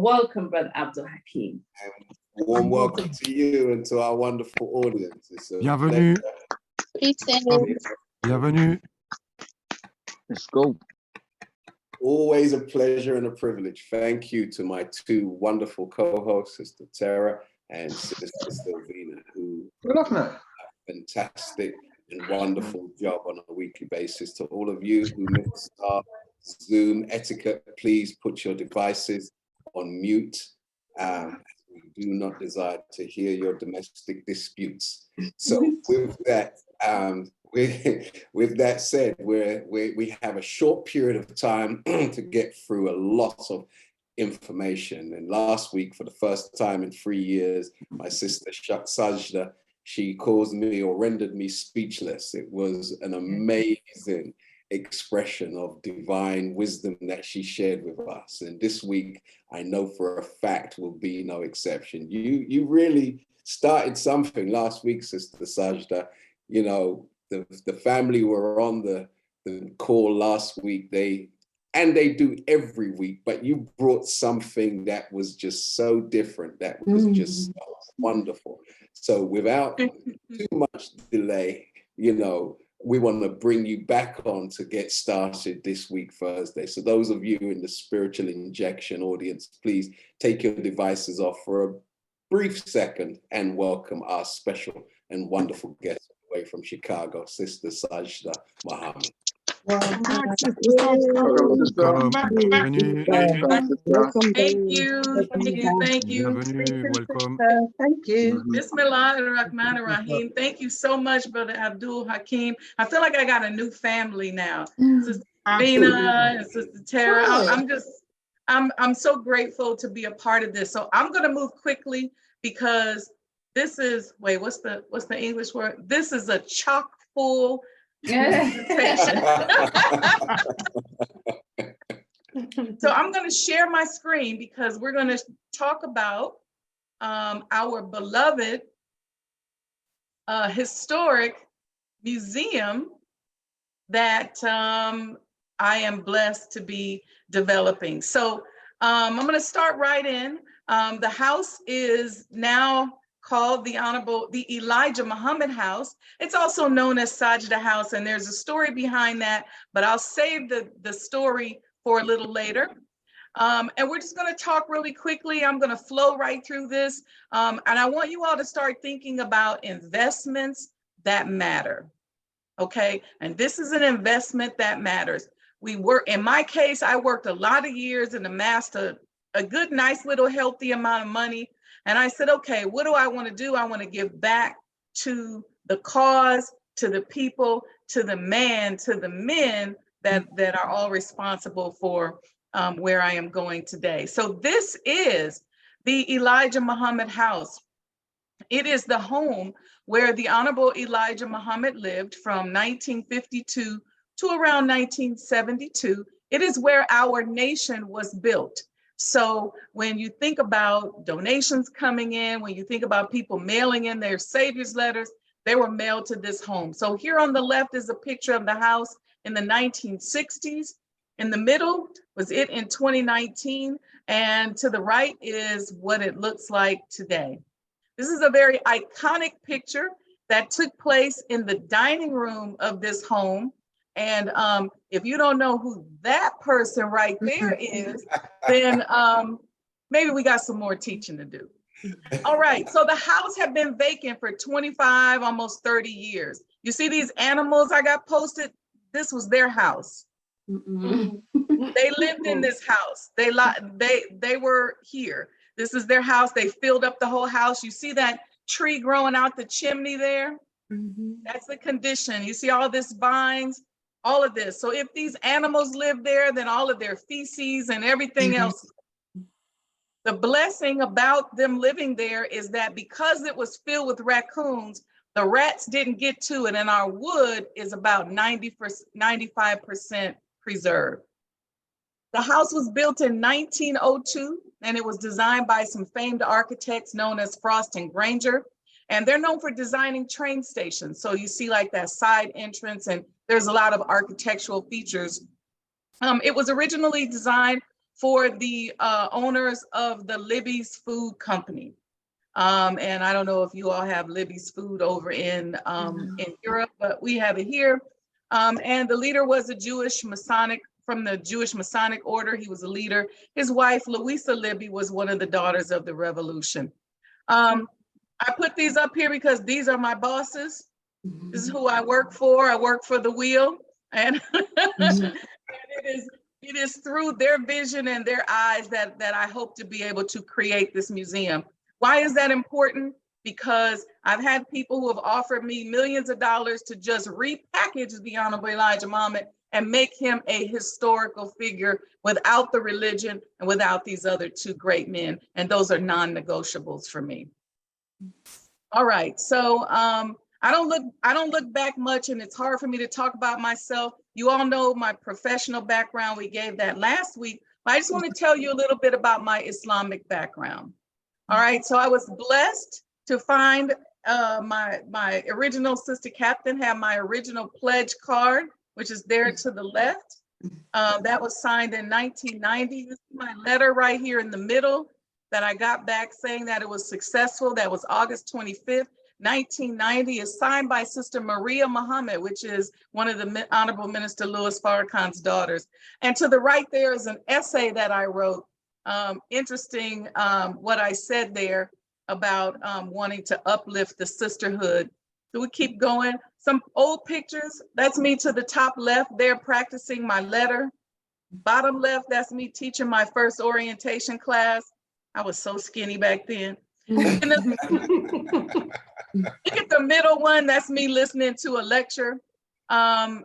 welcome, Brother Abdul Hakim. Warm welcome to you and to our wonderful audience. Bienvenue. Bienvenue. Let's go. Always a pleasure and a privilege. Thank you to my two wonderful co-hosts, Sister Tara and Sister Sylvina, who do a fantastic and wonderful job on a weekly basis. To all of you who miss our Zoom etiquette, please put your devices on mute. We do not desire to hear your domestic disputes. So with that, with that said, we have a short period of time to get through a lot of information. And last week, for the first time in 3 years, my sister Sajda, she caused me or rendered me speechless. It was an amazing expression of divine wisdom that she shared with us. And this week, I know for a fact will be no exception. You really started something last week, Sister Sajda. You know, the family were on the call last week. They do every week, but you brought something that was just so different, that was just so wonderful. So without too much delay, you know, we want to bring you back on to get started this week, Thursday. So those of you in the spiritual injection audience, please take your devices off for a brief second and welcome our special and wonderful guest away from Chicago, Sister Sajda Muhammad. Welcome. Thank you. Bienvenue. Welcome. Thank you. Bismillah ar-Rahman ar-Rahim. Thank you so much, Brother Abdul Hakim. I feel like I got a new family now. Sister Bina and Sister Tara. I'm so grateful to be a part of this. So I'm going to move quickly because this is, what's the English word? This is a chock full presentation. So I'm going to share my screen because we're going to talk about our beloved historic museum that I am blessed to be developing. So I'm going to start right in. The house is now called the Elijah Muhammad House. It's also known as Sajda House, and there's a story behind that, but I'll save the story for a little later. And we're just going to talk really quickly. I'm going to flow right through this. And I want you all to start thinking about investments that matter. Okay. And this is an investment that matters. In my case, I worked a lot of years and amassed a good, nice little healthy amount of money. And I said, okay, what do I want to do? I want to give back to the cause, to the people, to the men that are all responsible for where I am going today. So this is the Elijah Muhammad House. It is the home where the Honorable Elijah Muhammad lived from 1952 to around 1972. It is where our nation was built. So when you think about donations coming in, when you think about people mailing in their savior's letters, they were mailed to this home. So here on the left is a picture of the house in the 1960s. In the middle was it in 2019. And to the right is what it looks like today. This is a very iconic picture that took place in the dining room of this home. And if you don't know who that person right there is, then maybe we got some more teaching to do. All right, so the house had been vacant for 25, almost 30 years. You see these animals I got posted? This was their house. They lived in this house. They were here. This is their house. They filled up the whole house. You see that tree growing out the chimney there? That's the condition. You see all this vines? All of this. So if these animals live there, then all of their feces and everything else. The blessing about them living there is that because it was filled with raccoons, the rats didn't get to it, and our wood is about 95% preserved. The house was built in 1902, and it was designed by some famed architects known as Frost and Granger. And they're known for designing train stations. So you see like that side entrance, and there's a lot of architectural features. It was originally designed for the owners of the Libby's Food Company. And I don't know if you all have Libby's Food over in Europe, but we have it here. And the leader was a Jewish Masonic, from the Jewish Masonic order. He was a leader. His wife, Louisa Libby, was one of the daughters of the revolution. I put these up here because these are my bosses. This is who I work for. I work for the wheel. And, and it is through their vision and their eyes that I hope to be able to create this museum. Why is that important? Because I've had people who have offered me millions of dollars to just repackage the Honorable Elijah Muhammad and make him a historical figure without the religion and without these other two great men. And those are non-negotiables for me. All right, so I don't look back much, and it's hard for me to talk about myself. You all know my professional background. We gave that last week. But I just want to tell you a little bit about my Islamic background. All right, so I was blessed to find my original sister captain had my original pledge card, which is there to the left. That was signed in 1990. This is my letter right here in the middle that I got back saying that it was successful. That was August 25th, 1990. Is signed by Sister Maria Muhammad, which is one of the Honorable Minister Louis Farrakhan's daughters. And to the right there is an essay that I wrote. Interesting what I said there about wanting to uplift the sisterhood. So we keep going. Some old pictures, that's me to the top left there practicing my letter. Bottom left, that's me teaching my first orientation class. I was so skinny back then. Look at the middle one, that's me listening to a lecture. I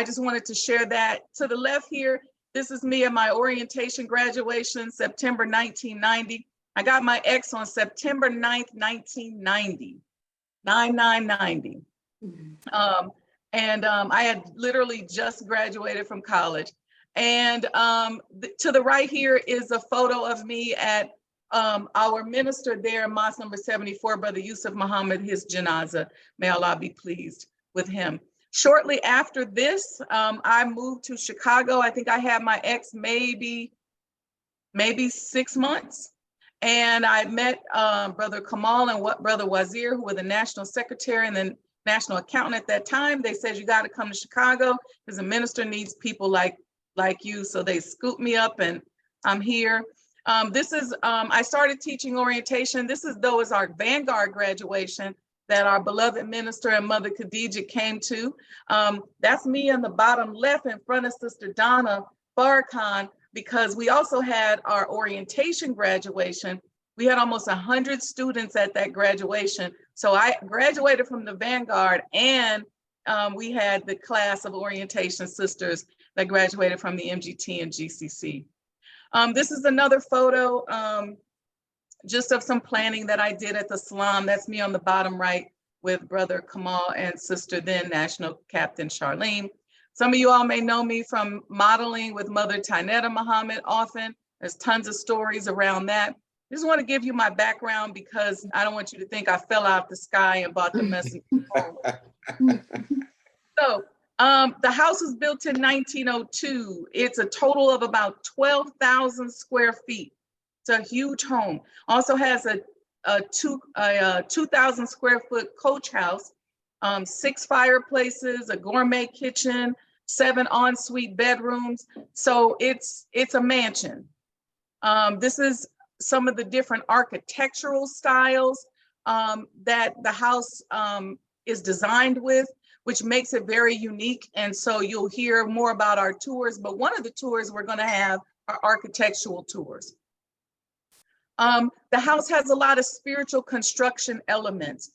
just wanted to share that. To the left here, this is me at my orientation graduation, September 1990. I got my X on September 9th, 1990, 9990. I had literally just graduated from college. And to the right here is a photo of me at our minister there, Mosque number 74, Brother Yusuf Muhammad, his janazah. May Allah be pleased with him. Shortly after this, I moved to Chicago. I think I had my ex maybe 6 months. And I met Brother Kamal and Brother Wazir, who were the national secretary and the national accountant at that time. They said, you got to come to Chicago because the minister needs people like you. So they scooped me up and I'm here. This is, I started teaching orientation. This is though is our Vanguard graduation that our beloved minister and Mother Khadija came to. That's me in the bottom left in front of Sister Donna Farrakhan, because we also had our orientation graduation. We had almost 100 students at that graduation. So I graduated from the Vanguard, and we had the class of orientation sisters that graduated from the MGT and GCC. This is another photo just of some planning that I did at the Salon. That's me on the bottom right with Brother Kamal and Sister then National Captain Charlene. Some of you all may know me from modeling with Mother Tainetta Muhammad often. There's tons of stories around that. I just want to give you my background because I don't want you to think I fell out the sky and bought the messenger home. So the house was built in 1902. It's a total of about 12,000 square feet. It's a huge home. Also has a 2,000 square foot coach house, 6 fireplaces, a gourmet kitchen, 7 ensuite bedrooms. So it's a mansion. This is some of the different architectural styles that the house is designed with, which makes it very unique. And so you'll hear more about our tours, but one of the tours we're gonna have are architectural tours. The house has a lot of spiritual construction elements.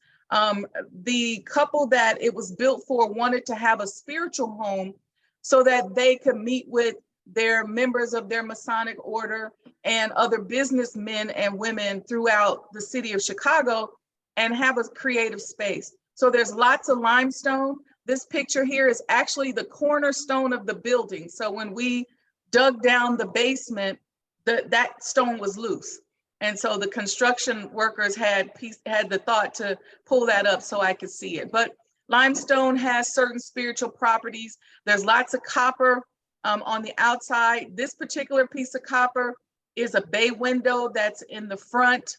The couple that it was built for wanted to have a spiritual home so that they could meet with their members of their Masonic order and other businessmen and women throughout the city of Chicago and have a creative space. So there's lots of limestone. This picture here is actually the cornerstone of the building. So when we dug down the basement, that stone was loose. And so the construction workers had the thought to pull that up so I could see it. But limestone has certain spiritual properties. There's lots of copper on the outside. This particular piece of copper is a bay window that's in the front.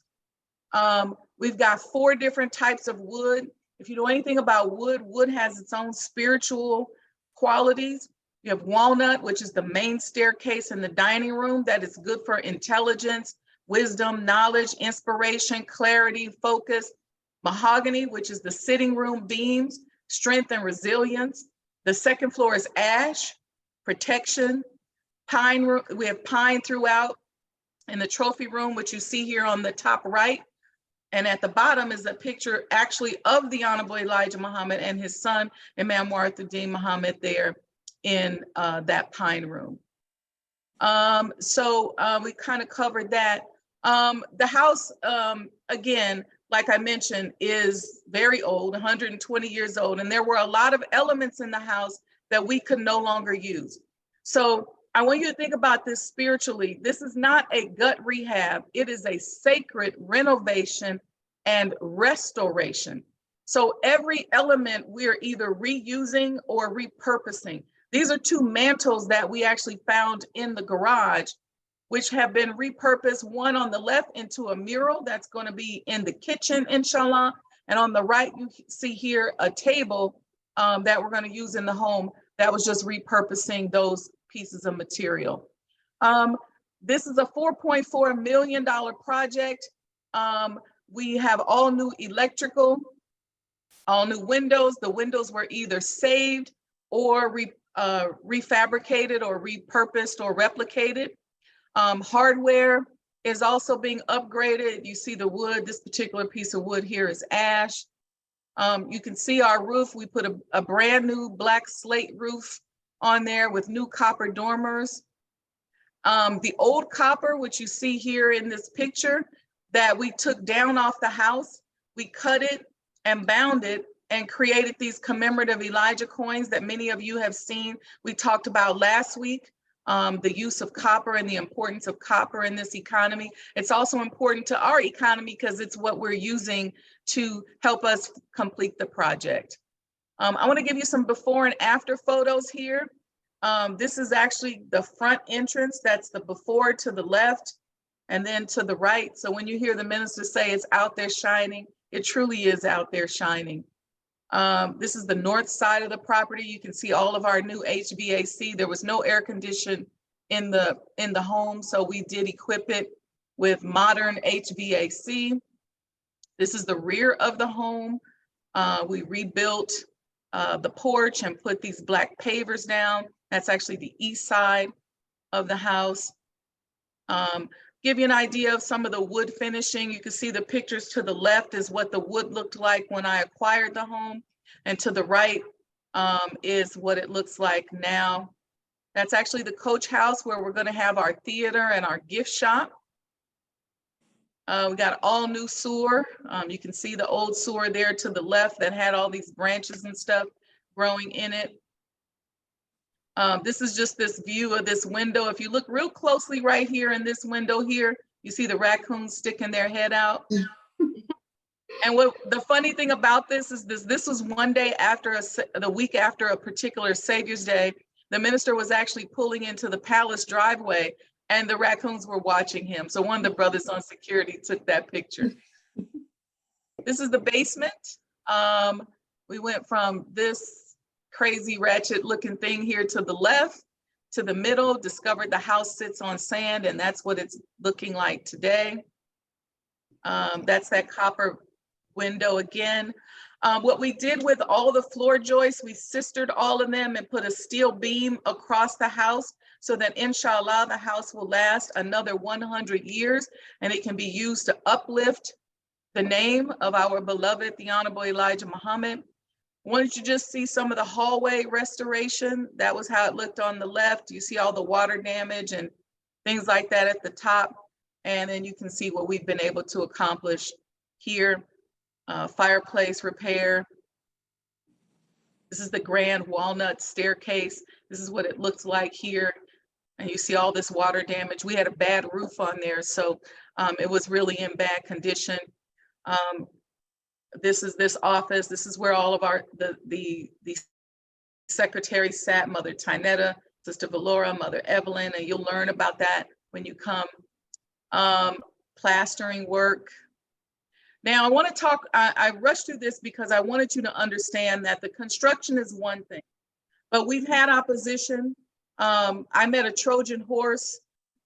We've got 4 different types of wood. If you know anything about wood, wood has its own spiritual qualities. You have walnut, which is the main staircase in the dining room that is good for intelligence, wisdom, knowledge, inspiration, clarity, focus. Mahogany, which is the sitting room beams, strength and resilience. The second floor is ash, protection. Pine, we have pine throughout in the trophy room, which you see here on the top right. And at the bottom is a picture actually of the Honorable Elijah Muhammad and his son, Imam Warithuddin Muhammad, there in that pine room. We kind of covered that. The house, again, like I mentioned, is very old, 120 years old. And there were a lot of elements in the house that we could no longer use. So I want you to think about this spiritually. This is not a gut rehab. It is a sacred renovation and restoration. So every element we're either reusing or repurposing. These are 2 mantles that we actually found in the garage, which have been repurposed, one on the left into a mural that's going to be in the kitchen, inshallah. And on the right, you see here a table that we're going to use in the home that was just repurposing those pieces of material. This is a $4.4 million project. We have all new electrical, all new windows. The windows were either saved or refabricated or repurposed or replicated. Hardware is also being upgraded. You see the wood, this particular piece of wood here is ash. You can see our roof. We put a brand new black slate roof on there with new copper dormers. The old copper, which you see here in this picture, that we took down off the house, we cut it and bound it and created these commemorative Elijah coins that many of you have seen. We talked about last week, the use of copper and the importance of copper in this economy. It's also important to our economy because it's what we're using to help us complete the project. I want to give you some before and after photos here. This is actually the front entrance. That's the before to the left and then to the right. So when you hear the minister say it's out there shining, it truly is out there shining. This is the north side of the property. You can see all of our new HVAC. There was no air condition in the home, so we did equip it with modern HVAC. This is the rear of the home. We rebuilt the porch and put these black pavers down. That's actually the east side of the house. Give you an idea of some of the wood finishing. You can see the pictures to the left is what the wood looked like when I acquired the home. And to the right is what it looks like now. That's actually the coach house where we're gonna have our theater and our gift shop. We got all new sewer. You can see the old sewer there to the left that had all these branches and stuff growing in it. This is just this view of this window. If you look real closely right here in this window here, you see the raccoons sticking their head out. And what the funny thing about this is this was one day after the week after a particular Savior's Day. The minister was actually pulling into the palace driveway and the raccoons were watching him. So one of the brothers on security took that picture. This is the basement. We went from this crazy ratchet looking thing here to the left, to the middle, discovered the house sits on sand, and that's what it's looking like today. That's that copper window again. What we did with all the floor joists, we sistered all of them and put a steel beam across the house so that inshallah, the house will last another 100 years and it can be used to uplift the name of our beloved, the Honorable Elijah Muhammad. Once you just see some of the hallway restoration, that was how it looked on the left. You see all the water damage and things like that at the top. And then you can see what we've been able to accomplish here. Fireplace repair. This is the grand walnut staircase. This is what it looks like here. And you see all this water damage. We had a bad roof on there, so it was really in bad condition. This is this office. This is where all of our the secretary sat, Mother Tinetta, Sister Valora, Mother Evelyn, and you'll learn about that when you come. Plastering work. Now I want to talk, I rushed through this because I wanted you to understand that the construction is one thing, but we've had opposition. I met a Trojan horse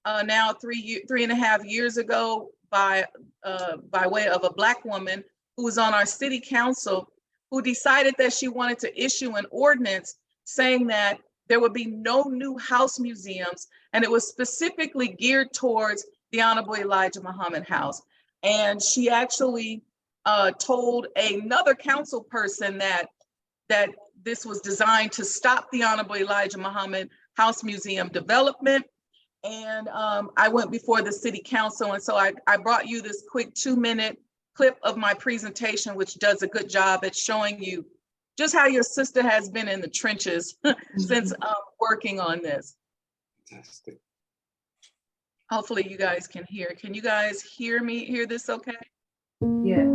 now 3.5 years ago by way of a Black woman who was on our city council, who decided that she wanted to issue an ordinance saying that there would be no new house museums, and it was specifically geared towards the Honorable Elijah Muhammad House. And she actually told another council person that this was designed to stop the Honorable Elijah Muhammad House Museum development. And I went before the city council, and so I brought you this quick 2-minute clip of my presentation, which does a good job at showing you just how your sister has been in the trenches since working on this. Fantastic. Hopefully you guys can hear. Can you guys hear this okay? Yeah.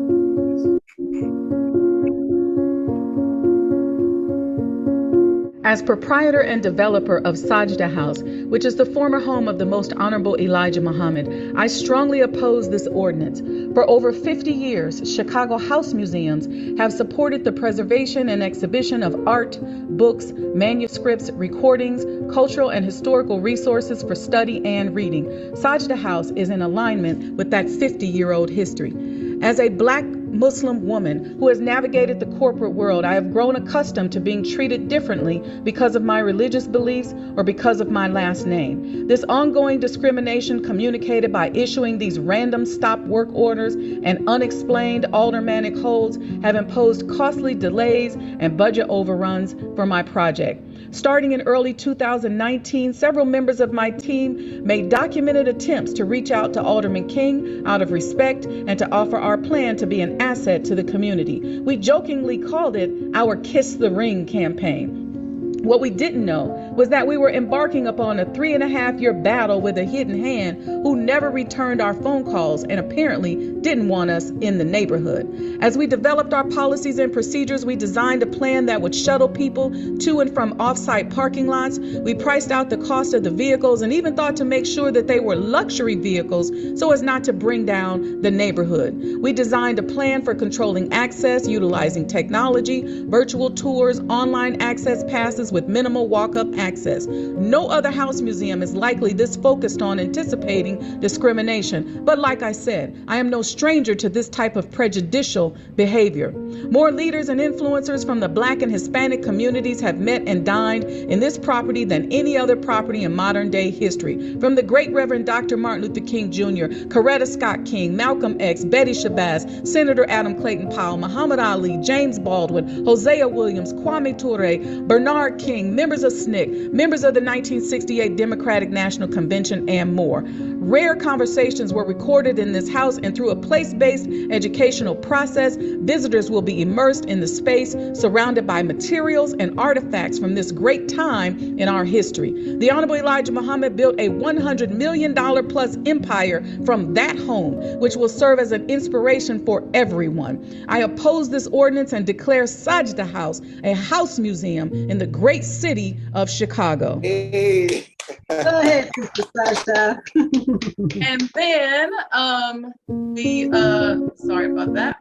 As proprietor and developer of Sajda House, which is the former home of the Most Honorable Elijah Muhammad, I strongly oppose this ordinance. For over 50 years, Chicago house museums have supported the preservation and exhibition of art, books, manuscripts, recordings, cultural and historical resources for study and reading. Sajda House is in alignment with that 50-year-old history. As a Black Muslim woman who has navigated the corporate world, I have grown accustomed to being treated differently because of my religious beliefs or because of my last name. This ongoing discrimination, communicated by issuing these random stop work orders and unexplained aldermanic holds, have imposed costly delays and budget overruns for my project. Starting in early 2019, several members of my team made documented attempts to reach out to Alderman King out of respect and to offer our plan to be an asset to the community. We jokingly called it our Kiss the Ring campaign. What we didn't know was that we were embarking upon a 3.5-year battle with a hidden hand who never returned our phone calls and apparently didn't want us in the neighborhood. As we developed our policies and procedures, we designed a plan that would shuttle people to and from off-site parking lots. We priced out the cost of the vehicles and even thought to make sure that they were luxury vehicles so as not to bring down the neighborhood. We designed a plan for controlling access, utilizing technology, virtual tours, online access passes with minimal walk-up access. No other house museum is likely this focused on anticipating discrimination. But like I said, I am no stranger to this type of prejudicial behavior. More leaders and influencers from the Black and Hispanic communities have met and dined in this property than any other property in modern day history. From the great Reverend Dr. Martin Luther King Jr., Coretta Scott King, Malcolm X, Betty Shabazz, Senator Adam Clayton Powell, Muhammad Ali, James Baldwin, Hosea Williams, Kwame Ture, Bernard King, members of SNCC, members of the 1968 Democratic National Convention, and more. Rare conversations were recorded in this house, and through a place-based educational process, visitors will be immersed in the space, surrounded by materials and artifacts from this great time in our history. The Honorable Elijah Muhammad built a $100 million plus empire from that home, which will serve as an inspiration for everyone. I oppose this ordinance and declare Sajda House a house museum in the great city of Chicago. Hey. Go ahead, Sister Sasha. And then sorry about that.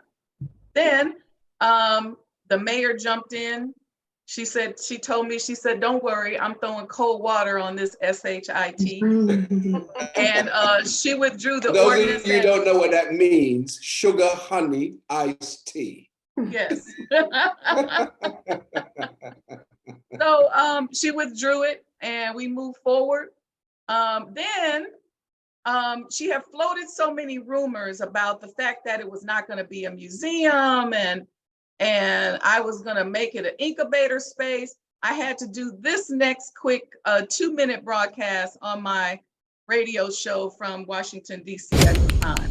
Then the mayor jumped in. She told me, don't worry, I'm throwing cold water on this SHIT. And she withdrew the ordinance. Those of you who don't know what that means, sugar, honey, iced tea. Yes. So she withdrew it and we moved forward. Then she had floated so many rumors about the fact that it was not going to be a museum and I was going to make it an incubator space. I had to do this next quick 2-minute broadcast on my radio show from Washington, D.C. at the time.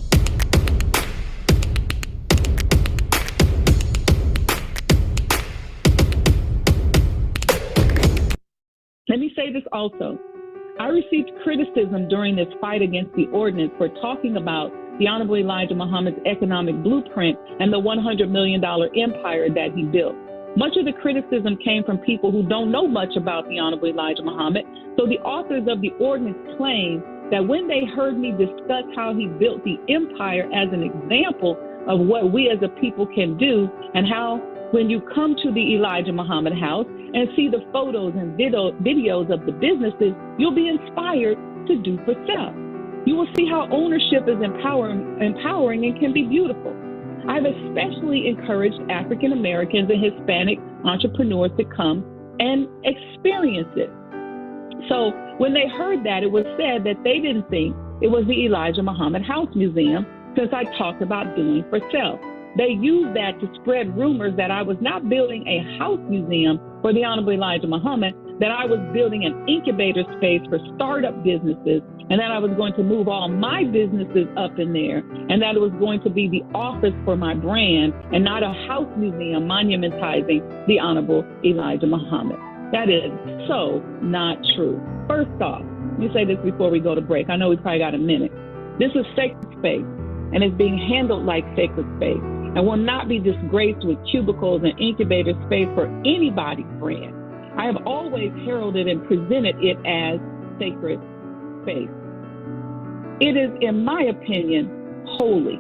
Let me say this also. I received criticism during this fight against the ordinance for talking about the Honorable Elijah Muhammad's economic blueprint and the $100 million empire that he built. Much of the criticism came from people who don't know much about the Honorable Elijah Muhammad. So the authors of the ordinance claim that when they heard me discuss how he built the empire as an example of what we as a people can do, and how when you come to the Elijah Muhammad house and see the photos and videos of the businesses, you'll be inspired to do for self. You will see how ownership is empowering and can be beautiful. I've especially encouraged African Americans and Hispanic entrepreneurs to come and experience it. So when they heard that, it was said that they didn't think it was the Elijah Muhammad House Museum, since I talked about doing for self. They used that to spread rumors that I was not building a house museum for the Honorable Elijah Muhammad, that I was building an incubator space for startup businesses, and that I was going to move all my businesses up in there, and that it was going to be the office for my brand and not a house museum monumentizing the Honorable Elijah Muhammad. That is so not true. First off, let me say this before we go to break. I know we probably got a minute. This is sacred space, and it's being handled like sacred space, and will not be disgraced with cubicles and incubator space for anybody's brand. I have always heralded and presented it as sacred space. It is, in my opinion, holy.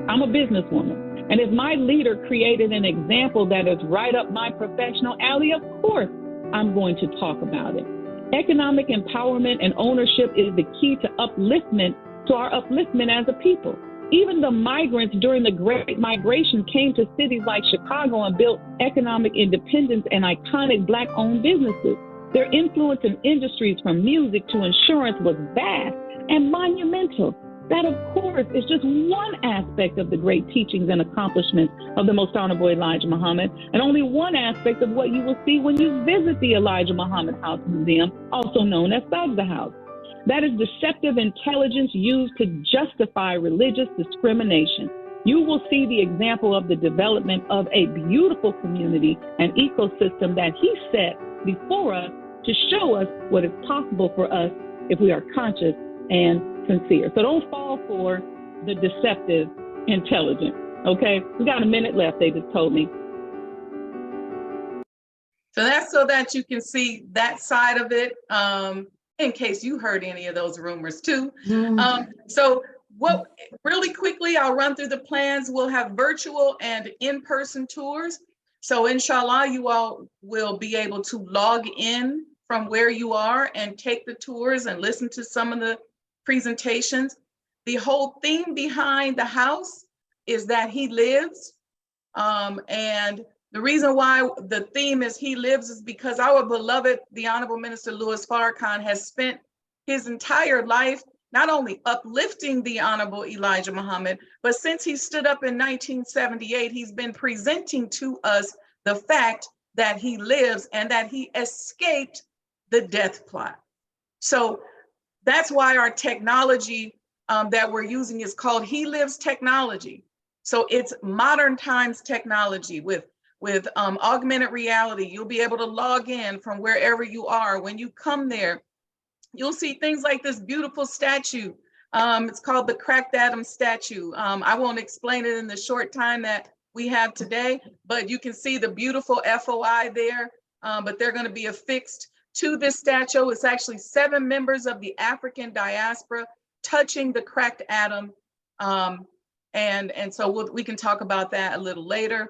I'm a businesswoman, and if my leader created an example that is right up my professional alley, of course I'm going to talk about it. Economic empowerment and ownership is the key to our upliftment as a people. Even the migrants during the Great Migration came to cities like Chicago and built economic independence and iconic Black-owned businesses. Their influence in industries from music to insurance was vast and monumental. That, of course, is just one aspect of the great teachings and accomplishments of the Most Honorable Elijah Muhammad, and only one aspect of what you will see when you visit the Elijah Muhammad House Museum, also known as Sagza House. That is deceptive intelligence used to justify religious discrimination. You will see the example of the development of a beautiful community and ecosystem that he set before us to show us what is possible for us if we are conscious and sincere. So don't fall for the deceptive intelligence, okay? We got a minute left, they just told me. So that's so that you can see that side of it, in case you heard any of those rumors too. Really quickly, I'll run through the plans. We'll have virtual and in-person tours. So inshallah, you all will be able to log in from where you are and take the tours and listen to some of the presentations. The whole theme behind the house is that he lives. And the reason why the theme is he lives is because our beloved, the Honorable Minister Louis Farrakhan, has spent his entire life not only uplifting the Honorable Elijah Muhammad, but since he stood up in 1978, he's been presenting to us the fact that he lives and that he escaped the death plot. So that's why our technology that we're using is called He Lives technology. So it's modern times technology with augmented reality. You'll be able to log in from wherever you are. When you come there, you'll see things like this beautiful statue. It's called the Cracked Adam statue. I won't explain it in the short time that we have today, but you can see the beautiful FOI there, but they're gonna be affixed to this statue. It's actually 7 members of the African diaspora touching the Cracked Adam. And so we can talk about that a little later.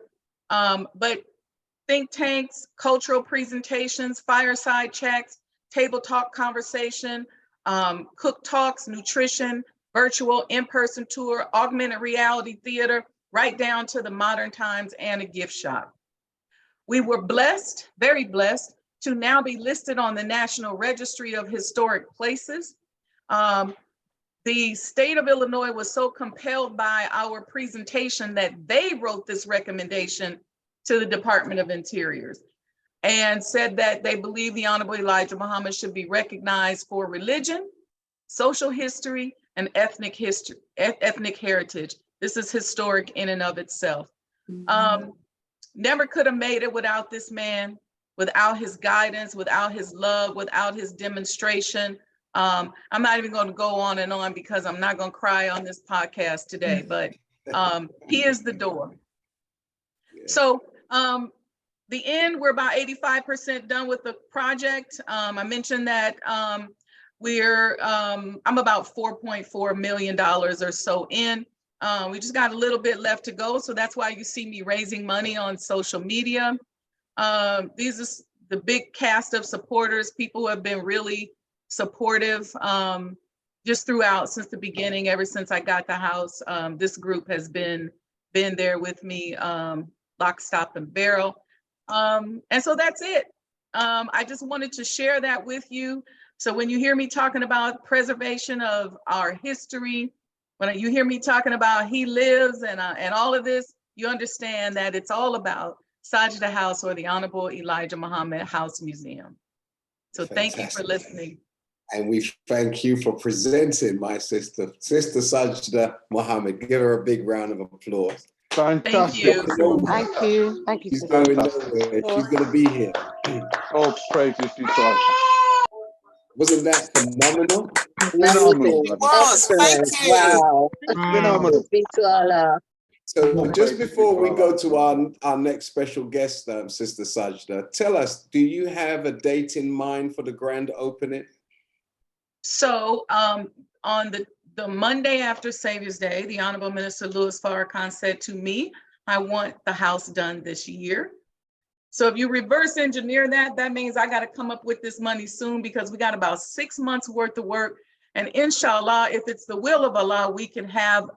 But think tanks, cultural presentations, fireside chats, table talk conversation, cook talks, nutrition, virtual in-person tour, augmented reality theater, right down to the modern times and a gift shop. We were blessed, very blessed, to now be listed on the National Registry of Historic Places. The state of Illinois was so compelled by our presentation that they wrote this recommendation to the Department of Interior and said that they believe the Honorable Elijah Muhammad should be recognized for religion, social history, and ethnic heritage. This is historic in and of itself. Never could have made it without this man, without his guidance, without his love, without his demonstration. I'm not even going to go on and on because I'm not going to cry on this podcast today, but he is the door. So the end, we're about 85% done with the project. I mentioned that I'm about $4.4 million or so in. We just got a little bit left to go. So that's why you see me raising money on social media. These are the big cast of supporters, people who have been really supportive just throughout since the beginning, ever since I got the house. This group has been there with me, lock, stop, and barrel. And so that's it. I just wanted to share that with you. So when you hear me talking about preservation of our history, when you hear me talking about He Lives and all of this, you understand that it's all about Sajda House, or the Honorable Elijah Muhammad House Museum. So Fantastic. Thank you for listening. And we thank you for presenting my sister, Sister Sajda Muhammad. Give her a big round of applause. Thank you. Thank you. Thank you. She's going nowhere. She's going to be here. Oh, praise be to God. Wasn't that phenomenal? Phenomenal. Excellent. Wow. Phenomenal. Speak to Allah. So just before we go to our next special guest, Sister Sajda, tell us, do you have a date in mind for the grand opening? So on the Monday after Savior's Day, the Honorable Minister Louis Farrakhan said to me, I want the house done this year. So if you reverse engineer that, that means I got to come up with this money soon, because we got about 6 months worth of work. And inshallah, if it's the will of Allah, we can have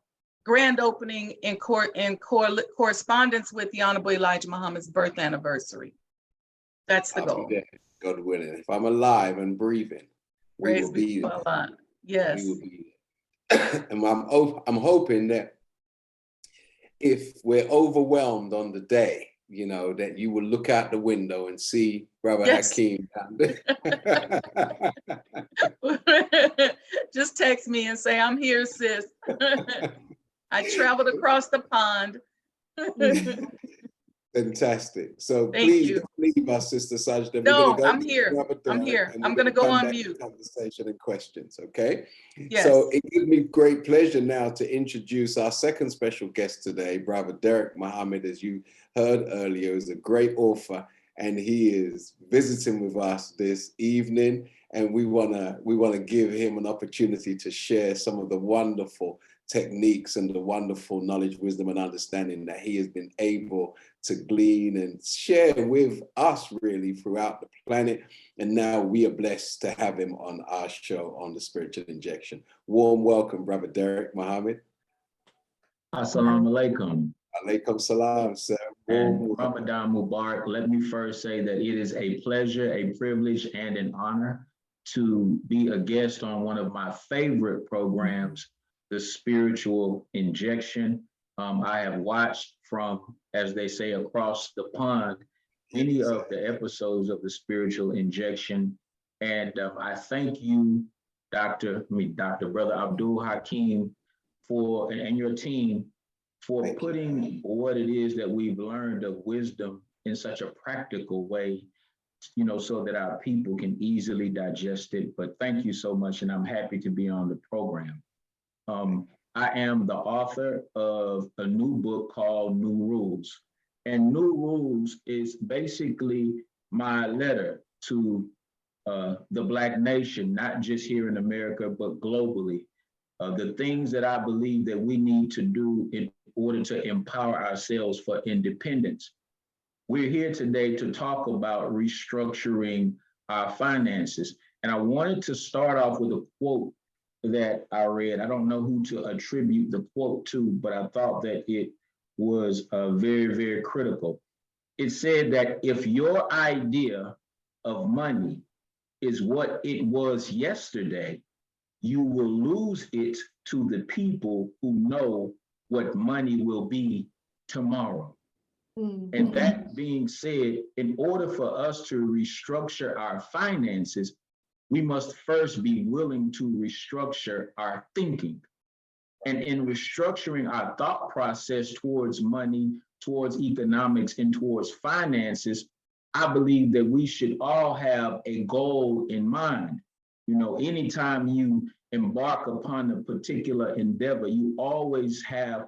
grand opening in correspondence with the Honorable Elijah Muhammad's birth anniversary. That's the goal. God willing. If I'm alive and breathing, we Praise will be to Allah. Yes. We will be there. And I'm hoping that if we're overwhelmed on the day, you know, that you will look out the window and see Brother Hakeem down there. Just text me and say, I'm here, sis. I traveled across the pond. Fantastic. So Thank please you. don't leave us, Sister Sajda. No, We're I'm here. I'm here. I'm going to go on mute. Conversation and questions, okay? Yes. So it gives me great pleasure now to introduce our second special guest today, Brother Derek Muhammad. As you heard earlier, is a great author, and he is visiting with us this evening. And we wanna give him an opportunity to share some of the wonderful techniques and the wonderful knowledge, wisdom, and understanding that he has been able to glean and share with us really throughout the planet. And now we are blessed to have him on our show on the Spiritual Injection. Warm welcome, Brother Derek Muhammad. Assalamu alaikum. Alaikum salam, sir. And Ramadan Mubarak. Let me first say that it is a pleasure, a privilege, and an honor to be a guest on one of my favorite programs, the Spiritual Injection. I have watched from, as they say, across the pond, many of the episodes of the Spiritual Injection. And I thank you, Dr. Brother Abdul Hakeem, and your team for putting what it is that we've learned of wisdom in such a practical way, you know, so that our people can easily digest it. But thank you so much, and I'm happy to be on the program. I am the author of a new book called New Rules. And New Rules is basically my letter to the Black nation, not just here in America, but globally. The things that I believe that we need to do in order to empower ourselves for independence. We're here today to talk about restructuring our finances. And I wanted to start off with a quote that I read. I don't know who to attribute the quote to, but I thought that it was very, very critical. It said that if your idea of money is what it was yesterday, you will lose it to the people who know what money will be tomorrow. Mm-hmm. And that being said, in order for us to restructure our finances, we must first be willing to restructure our thinking. And in restructuring our thought process towards money, towards economics, and towards finances, I believe that we should all have a goal in mind. You know, anytime you embark upon a particular endeavor, you always have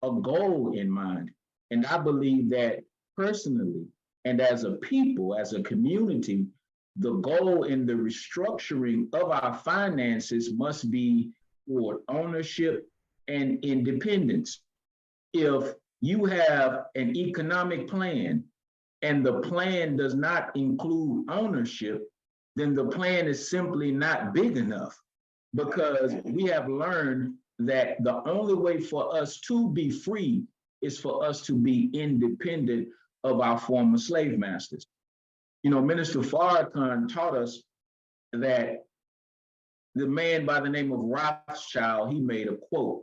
a goal in mind. And I believe that personally, And as a people, as a community, the goal in the restructuring of our finances must be toward ownership and independence. If you have an economic plan and the plan does not include ownership, then the plan is simply not big enough, because we have learned that the only way for us to be free is for us to be independent of our former slave masters. You know, Minister Farrakhan taught us that the man by the name of Rothschild, he made a quote,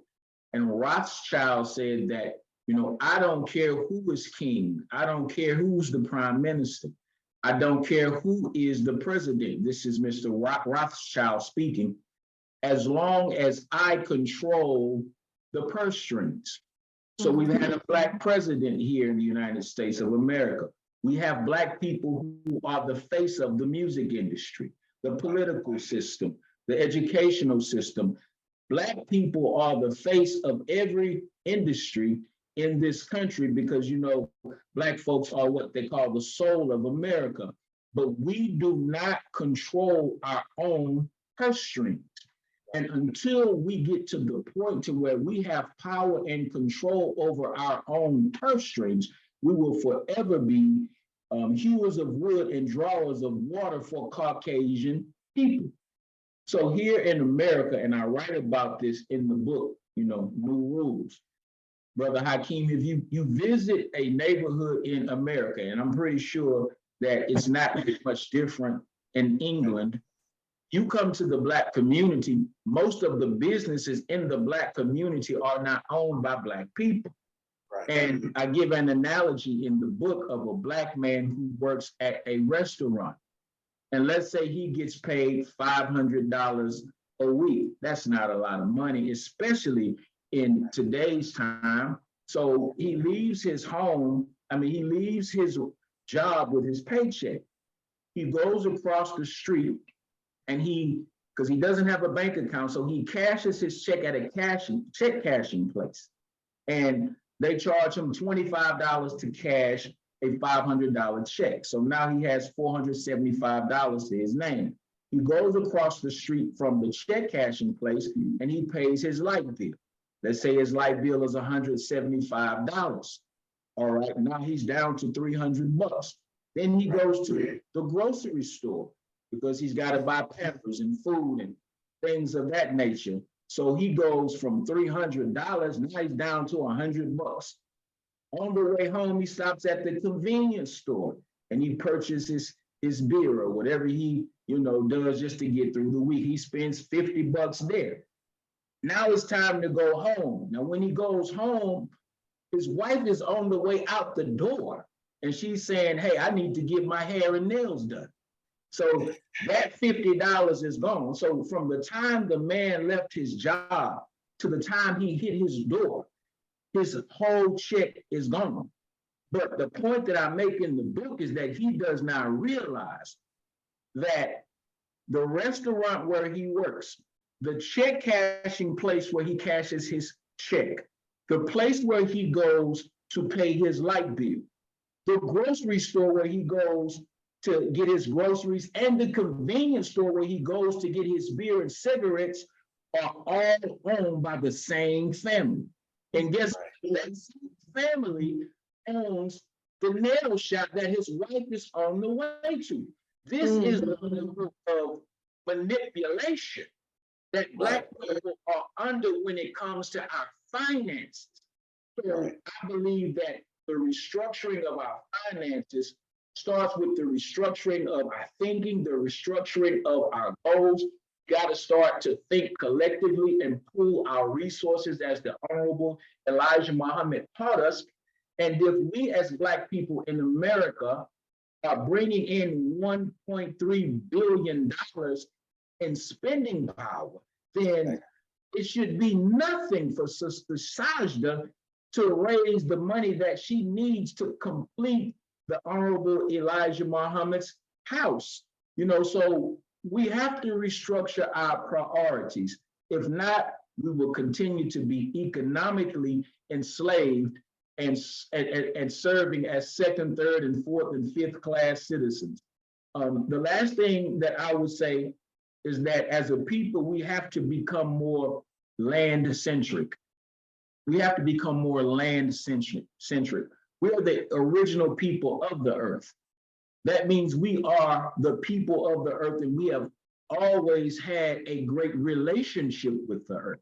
and Rothschild said that, you know, I don't care who is king, I don't care who's the prime minister, I don't care who is the president. This is Mr. Rothschild speaking. As long as I control the purse strings. So we've had a Black president here in the United States of America. We have Black people who are the face of the music industry, the political system, the educational system. Black people are the face of every industry in this country, because, you know, Black folks are what they call the soul of America. But we do not control our own purse strings. And until we get to the point to where we have power and control over our own purse strings, we will forever be hewers of wood and drawers of water for Caucasian people. So here in America, and I write about this in the book, you know, New Rules. Brother Hakeem, if you visit a neighborhood in America, and I'm pretty sure that it's not much different in England, you come to the Black community, most of the businesses in the Black community are not owned by Black people. Right. And I give an analogy in the book of a Black man who works at a restaurant. And let's say he gets paid $500 a week. That's not a lot of money, especially in today's time. So he leaves his home, he leaves his job with his paycheck. He goes across the street, and because he doesn't have a bank account, so he cashes his check at a check cashing place. And they charge him $25 to cash a $500 check. So now he has $475 to his name. He goes across the street from the check cashing place and he pays his light bill. Let's say his light bill is $175. All right, now he's down to $300. Then he goes to the grocery store, because he's got to buy Pampers and food and things of that nature. So he goes from $300, now he's down to $100. On the way home, he stops at the convenience store and he purchases his beer or whatever he, does just to get through the week. He spends $50 there. Now it's time to go home. Now, when he goes home, his wife is on the way out the door and she's saying, hey, I need to get my hair and nails done. So that $50 is gone. So from the time the man left his job to the time he hit his door, his whole check is gone. But the point that I make in the book is that he does not realize that the restaurant where he works, the check cashing place where he cashes his check, the place where he goes to pay his light bill, the grocery store where he goes to get his groceries, and the convenience store where he goes to get his beer and cigarettes are all owned by the same family. And guess what? That family owns the nail shop that his wife is on the way to. This is the level of manipulation that Black people are under when it comes to our finances. So I believe that the restructuring of our finances starts with the restructuring of our thinking, the restructuring of our goals. Got to start to think collectively and pool our resources, as the Honorable Elijah Muhammad taught us. And if we as Black people in America are bringing in $1.3 billion in spending power, then it should be nothing for Sister Sajda to raise the money that she needs to complete the Honorable Elijah Muhammad's house. So we have to restructure our priorities. If not, we will continue to be economically enslaved and serving as second, third, and fourth, and fifth class citizens. The last thing that I would say is that as a people, we have to become more land-centric. We have to become more land-centric. We're the original people of the earth. That means we are the people of the earth, and we have always had a great relationship with the earth.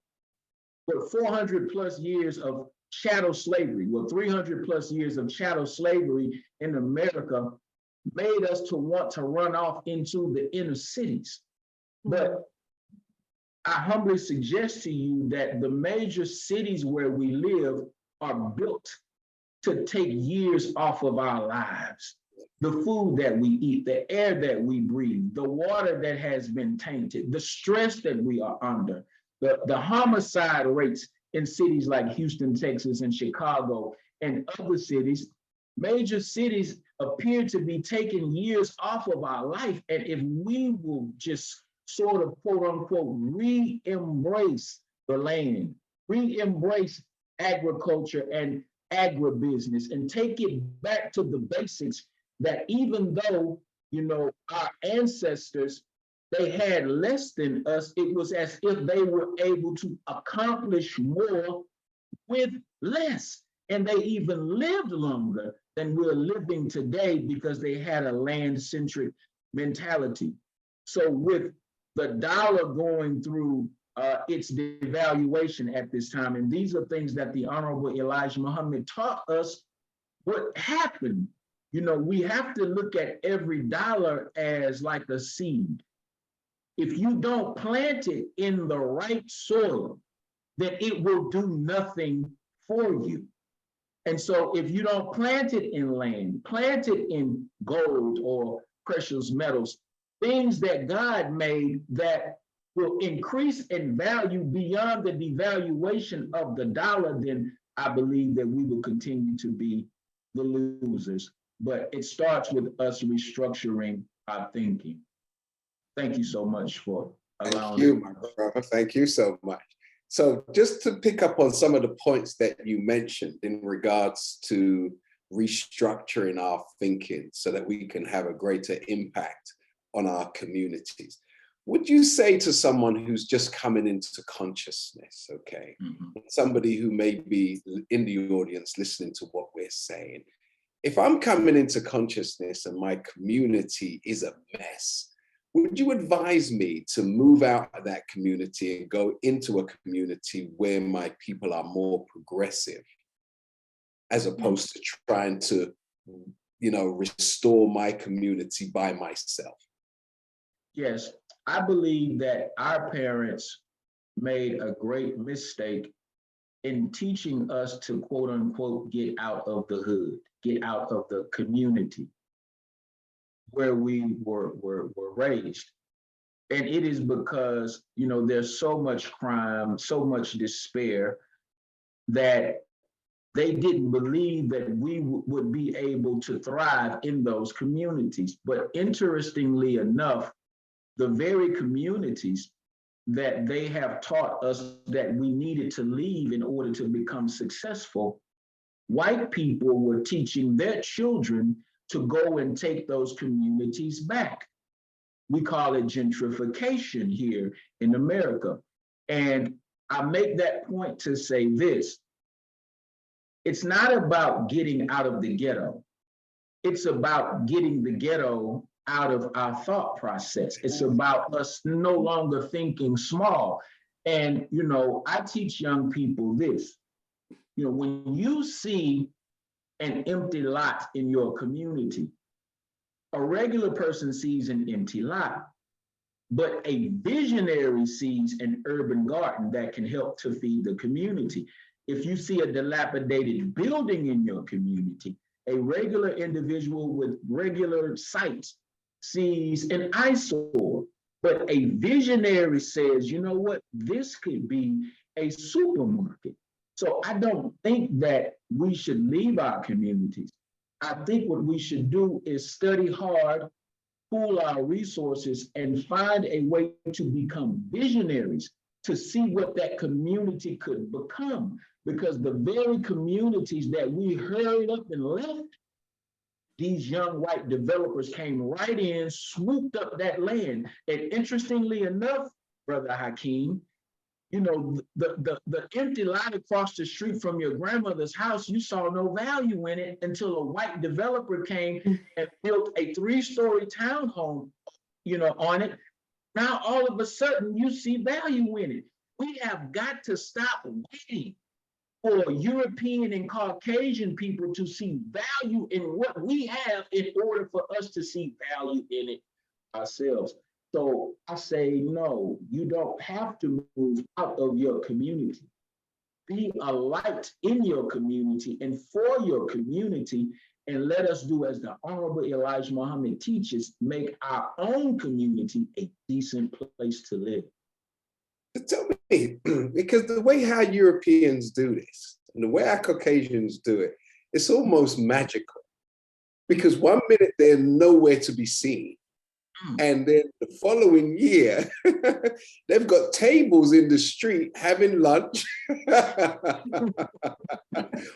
But 400 plus years of chattel slavery, 300 plus years of chattel slavery in America made us to want to run off into the inner cities. But I humbly suggest to you that the major cities where we live are built to take years off of our lives. The food that we eat, the air that we breathe, the water that has been tainted, the stress that we are under, the homicide rates in cities like Houston, Texas, and Chicago, and other cities, major cities appear to be taking years off of our life. And if we will just sort of quote unquote re-embrace the land, re-embrace agriculture and agribusiness, and take it back to the basics, that even though, you know, our ancestors, they had less than us, it was as if they were able to accomplish more with less. And they even lived longer than we're living today because they had a land-centric mentality. So with the dollar going through its devaluation at this time, and these are things that the Honorable Elijah Muhammad taught us what happened. You know, we have to look at every dollar as like a seed. If you don't plant it in the right soil, then it will do nothing for you. And so if you don't plant it in land, plant it in gold or precious metals, things that God made that will increase in value beyond the devaluation of the dollar, then I believe that we will continue to be the losers. But it starts with us restructuring our thinking. Thank you so much for allowing me. Thank you, my brother. Thank you so much. So just to pick up on some of the points that you mentioned in regards to restructuring our thinking so that we can have a greater impact on our communities. Would you say to someone who's just coming into consciousness, okay, somebody who may be in the audience listening to what we're saying, if I'm coming into consciousness and my community is a mess, would you advise me to move out of that community and go into a community where my people are more progressive, as opposed to trying to, you know, restore my community by myself? Yes, I believe that our parents made a great mistake in teaching us to quote unquote get out of the hood, get out of the community where we were raised. And it is because, you know, there's so much crime, so much despair, that they didn't believe that we would be able to thrive in those communities. But interestingly enough, the very communities that they have taught us that we needed to leave in order to become successful, white people were teaching their children to go and take those communities back. We call it gentrification here in America. And I make that point to say this: it's not about getting out of the ghetto. It's about getting the ghetto out of our thought process. It's about us no longer thinking small. And, you know, I teach young people this: you know, when you see an empty lot in your community, a regular person sees an empty lot, but a visionary sees an urban garden that can help to feed the community. If you see a dilapidated building in your community, a regular individual with regular sight sees an eyesore, but a visionary says, you know what, this could be a supermarket. So I don't think that we should leave our communities. I think what we should do is study hard, pool our resources, and find a way to become visionaries, to see what that community could become. because the very communities that we hurried up and left, these young white developers came right in, swooped up that land. And interestingly enough, Brother Hakeem, you know, the empty lot across the street from your grandmother's house, you saw no value in it until a white developer came and built a 3-story townhome, you know, on it. Now, all of a sudden, you see value in it. We have got to stop waiting for European and Caucasian people to see value in what we have in order for us to see value in it ourselves. So I say, no, you don't have to move out of your community. Be a light in your community and for your community, and let us do as the Honorable Elijah Muhammad teaches, make our own community a decent place to live. Tell me, because the way how Europeans do this and the way our Caucasians do it, it's almost magical. Because one minute they're nowhere to be seen. And then the following year, they've got tables in the street having lunch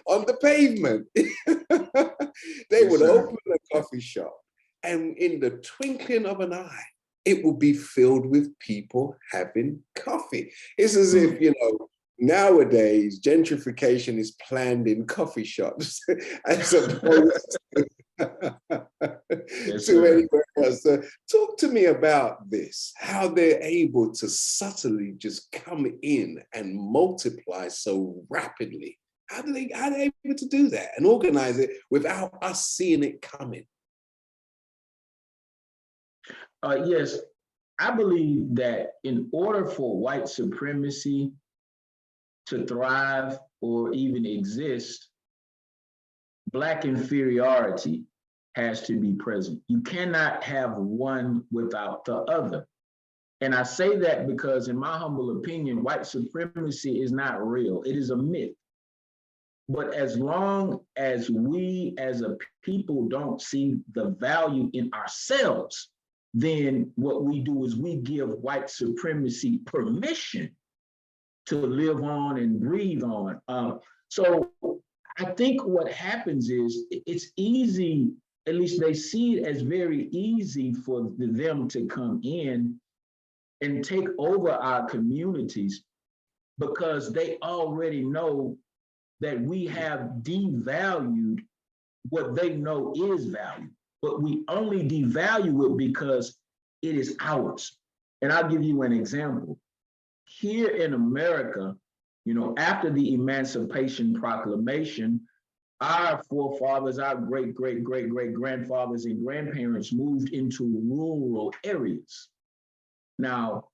on the pavement. They would open a coffee shop, and in the twinkling of an eye, it will be filled with people having coffee. It's as if, you know, nowadays gentrification is planned in coffee shops as opposed to anywhere else. So talk to me about this, how they're able to subtly just come in and multiply so rapidly. How are they able to do that and organize it without us seeing it coming? Yes, I believe that in order for white supremacy to thrive or even exist, Black inferiority has to be present. You cannot have one without the other. And I say that because, in my humble opinion, white supremacy is not real. It is a myth. But as long as we as a people don't see the value in ourselves, then what we do is we give white supremacy permission to live on and breathe on. So I think what happens is it's easy, at least they see it as very easy for them to come in and take over our communities because they already know that we have devalued what they know is value, but we only devalue it because it is ours. And I'll give you an example. Here in America, you know, after the Emancipation Proclamation, our forefathers, our great-great-great-great-grandfathers and grandparents moved into rural areas. Now,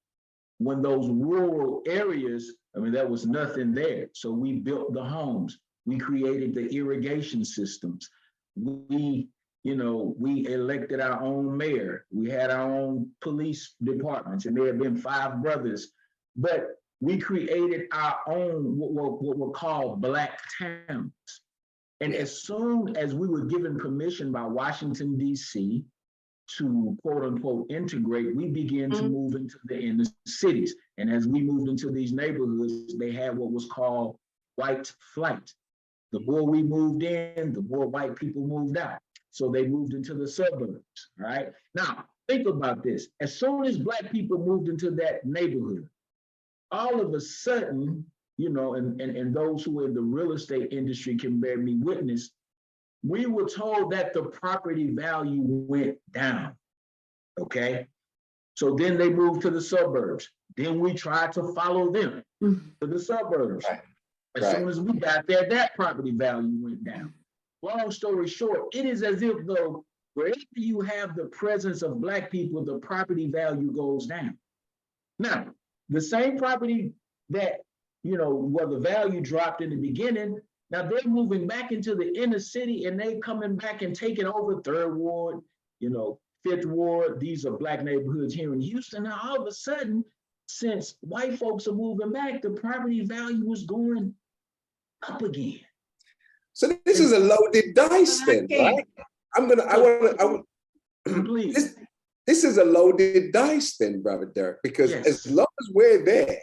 when those rural areas, I mean, there was nothing there. So we built the homes, we created the irrigation systems. We elected our own mayor. We had our own police departments, and there had been 5 brothers, but we created our own, what were called Black towns. And as soon as we were given permission by Washington, D.C. to quote unquote integrate, we began to move into the inner cities. And as we moved into these neighborhoods, they had what was called white flight. The more we moved in, the more white people moved out. So they moved into the suburbs, right? Now, think about this. As soon as Black people moved into that neighborhood, all of a sudden, you know, and those who are in the real estate industry can bear me witness, we were told that the property value went down, okay? So then they moved to the suburbs. Then we tried to follow them to the suburbs. Right. As soon as we got there, that property value went down. Long story short, it is as if though wherever you have the presence of Black people, the property value goes down. Now, the same property that, you know, where the value dropped in the beginning, now they're moving back into the inner city and they coming back and taking over 3rd Ward, you know, 5th Ward. These are Black neighborhoods here in Houston. Now, all of a sudden, since white folks are moving back, the property value is going up again. So this is a loaded dice then, right? Please. This is a loaded dice then, Brother Derek, because Yes. as long as we're there,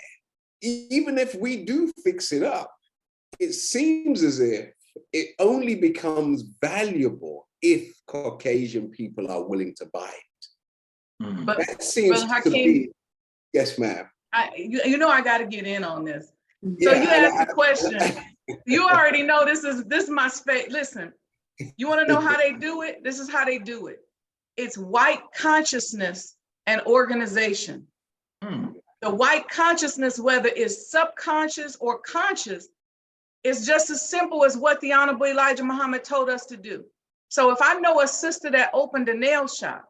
even if we do fix it up, it seems as if it only becomes valuable if Caucasian people are willing to buy it. But That seems Brother to Hakeem, be, yes, ma'am. you know I got to get in on this. So Yeah, you asked the question. You already know this is my space. Listen, you want to know how they do it? This is how they do it. It's white consciousness and organization. The white consciousness, whether it's subconscious or conscious, is just as simple as what the Honorable Elijah Muhammad told us to do. So if I know a sister that opened a nail shop,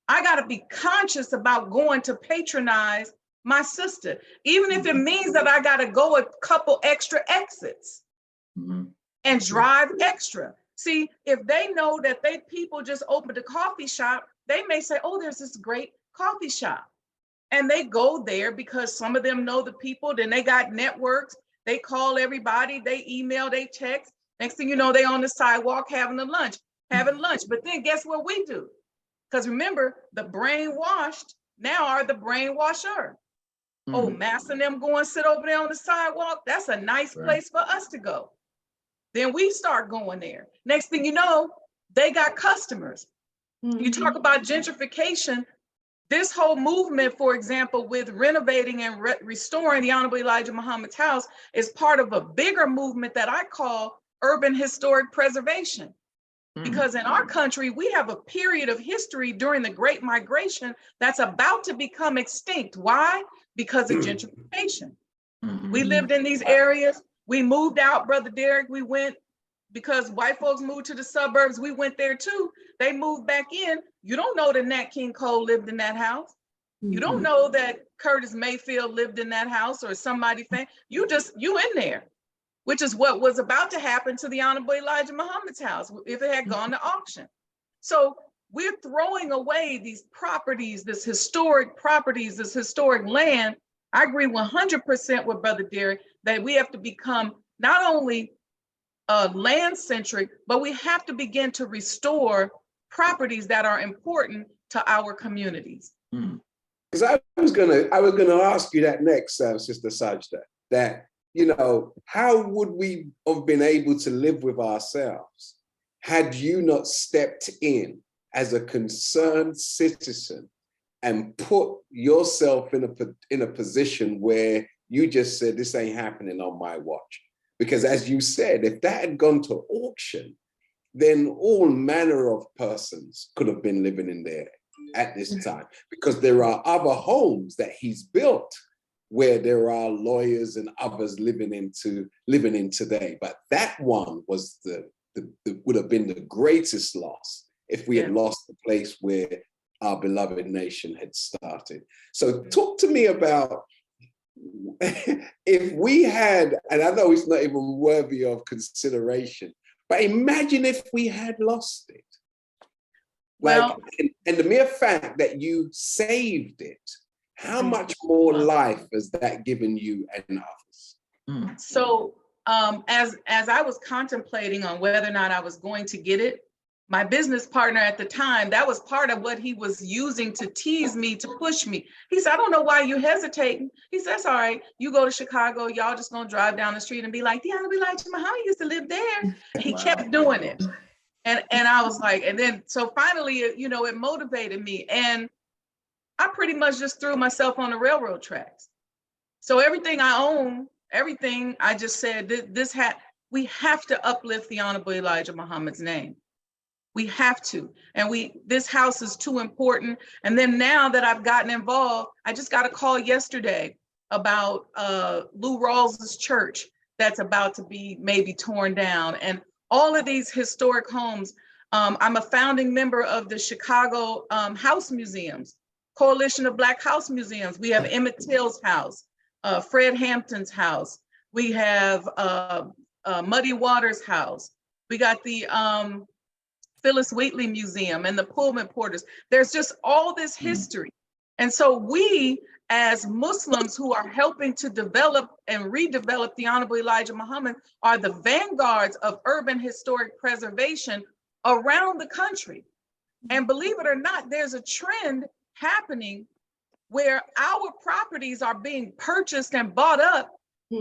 I got to be conscious about going to patronize my sister, even if it means that I got to go a couple extra exits and drive extra. See, if they know that people just opened a coffee shop, they may say, oh, there's this great coffee shop. And they go there because some of them know the people, then they got networks, they call everybody, they email, they text. Next thing you know, they on the sidewalk having lunch. But then guess what we do? Because remember, the brainwashed now are the brainwasher. Oh, Mass and them go and sit over there on the sidewalk. That's a nice place for us to go. Then we start going there. Next thing you know, they got customers. You talk about gentrification. This whole movement, for example, with renovating and restoring the Honorable Elijah Muhammad's house is part of a bigger movement that I call urban historic preservation. Because in our country, we have a period of history during the Great Migration that's about to become extinct. Why? Because of gentrification. We lived in these areas. We moved out, Brother Derek. We went because white folks moved to the suburbs. We went there too. They moved back in. You don't know that Nat King Cole lived in that house. You don't know that Curtis Mayfield lived in that house or somebody. You in there, which is what was about to happen to the Honorable Elijah Muhammad's house if it had gone to auction. So we're throwing away these properties, this historic land. I agree 100% with Brother Derek that we have to become not only land centric, but we have to begin to restore properties that are important to our communities. Because I was gonna ask you that next, Sister Sajda, that, you know, how would we have been able to live with ourselves had you not stepped in as a concerned citizen and put yourself in a position where you just said, this ain't happening on my watch? Because as you said, if that had gone to auction, then all manner of persons could have been living in there at this time, because there are other homes that he's built where there are lawyers and others living in today. But that one was would have been the greatest loss if we had lost the place where our beloved nation had started. So talk to me about if we had, and I know it's not even worthy of consideration, but imagine if we had lost it. Like, and the mere fact that you saved it, how much more life has that given you and others? So as I was contemplating on whether or not I was going to get it, my business partner at the time, that was part of what he was using to tease me, to push me. He said, I don't know why you hesitating. He said, that's all right. You go to Chicago, y'all just gonna drive down the street and be like, the Honorable Elijah Muhammad used to live there. And he kept doing it. And I was like, and then, so finally, you know, it motivated me. And I pretty much just threw myself on the railroad tracks. So everything I own, everything, I just said, we have to uplift the Honorable Elijah Muhammad's name. We have to, and this house is too important. And then now that I've gotten involved, I just got a call yesterday about Lou Rawls's church that's about to be maybe torn down, and all of these historic homes. I'm a founding member of the Chicago House Museums, Coalition of Black House Museums. We have Emmett Till's house, Fred Hampton's house. We have Muddy Waters' house. We got the Phyllis Wheatley Museum and the Pullman Porters. There's just all this history. And so we, as Muslims who are helping to develop and redevelop the Honorable Elijah Muhammad, are the vanguards of urban historic preservation around the country. And believe it or not, there's a trend happening where our properties are being purchased and bought up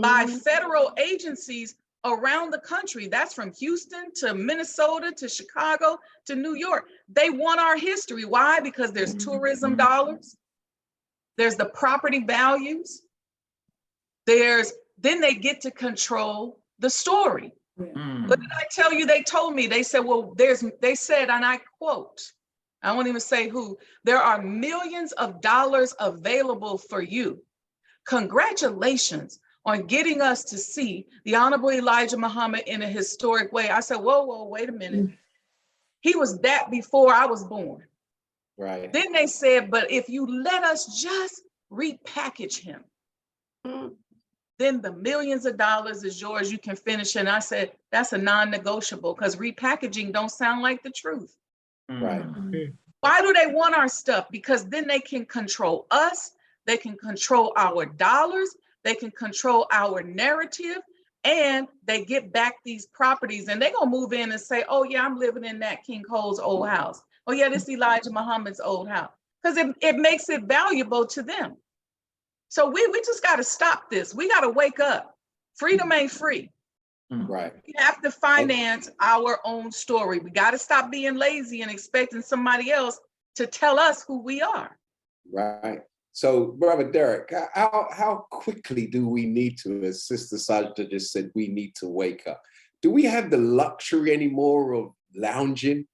by federal agencies around the country. That's from Houston to Minnesota to Chicago to New York. They want our history. Why? Because there's tourism dollars. There's the property values. Then they get to control the story. What did I tell you? They told me, they said, well, they said, and I quote, I won't even say who, there are millions of dollars available for you. Congratulations on getting us to see the Honorable Elijah Muhammad in a historic way. I said, whoa, wait a minute. He was that before I was born. Right. Then they said, but if you let us just repackage him, then the millions of dollars is yours. You can finish it. And I said, that's a non-negotiable, because repackaging don't sound like the truth. Right. Why do they want our stuff? Because then they can control us. They can control our dollars. They can control our narrative, and they get back these properties, and they're going to move in and say, oh yeah, I'm living in that King Cole's old house. Oh yeah, this is Elijah Muhammad's old house. Because it makes it valuable to them. So we just got to stop this. We got to wake up. Freedom ain't free. Right. We have to finance our own story. We got to stop being lazy and expecting somebody else to tell us who we are. Right. So, Brother Derek, how quickly do we need to, as Sister Sajda just said, we need to wake up? Do we have the luxury anymore of lounging?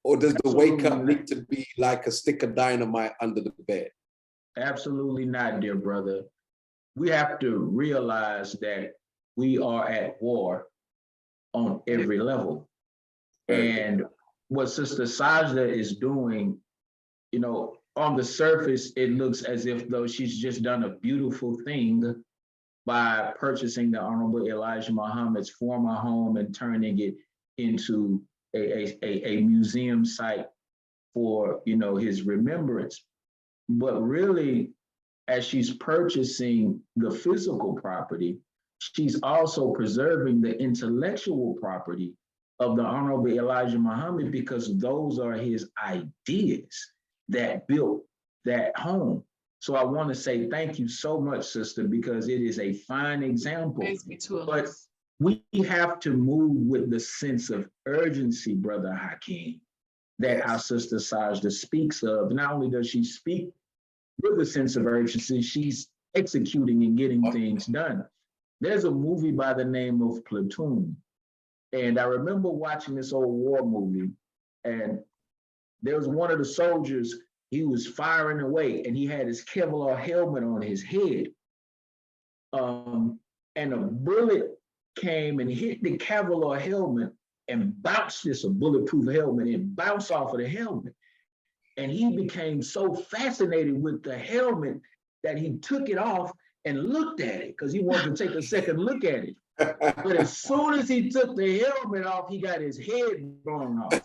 Or does the wake up need to be like a stick of dynamite under the bed? Absolutely not, dear brother. We have to realize that we are at war on every level. And what Sister Sajda is doing, you know, on the surface, it looks as if though she's just done a beautiful thing by purchasing the Honorable Elijah Muhammad's former home and turning it into a museum site for, you know, his remembrance. But really, as she's purchasing the physical property, she's also preserving the intellectual property of the Honorable Elijah Muhammad, because those are his ideas that built that home. So I want to say thank you so much, sister, because it is a fine example. But we have to move with the sense of urgency, Brother Hakeem, that our sister Sajda speaks of. Not only does she speak with a sense of urgency, she's executing and getting things done. There's a movie by the name of Platoon. And I remember watching this old war movie, and there was one of the soldiers, he was firing away and he had his Kevlar helmet on his head. And a bullet came and hit the Kevlar helmet and bounced, this a bulletproof helmet, and bounced off of the helmet. And he became so fascinated with the helmet that he took it off and looked at it because he wanted to take a second look at it. But as soon as he took the helmet off, he got his head blown off.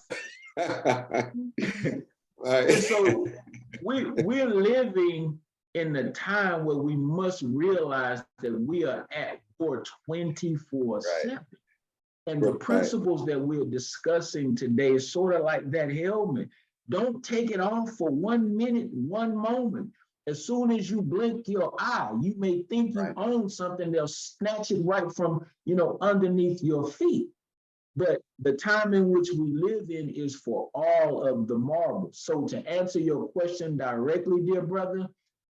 And so we're living in the time where we must realize that we are at war 24/7. And the principles that we're discussing today is sort of like that helmet. Don't take it off for 1 minute, 1 moment. As soon as you blink your eye, you may think you own something, they'll snatch it right from, you know, underneath your feet. But the time in which we live in is for all of the marbles. So to answer your question directly, dear brother,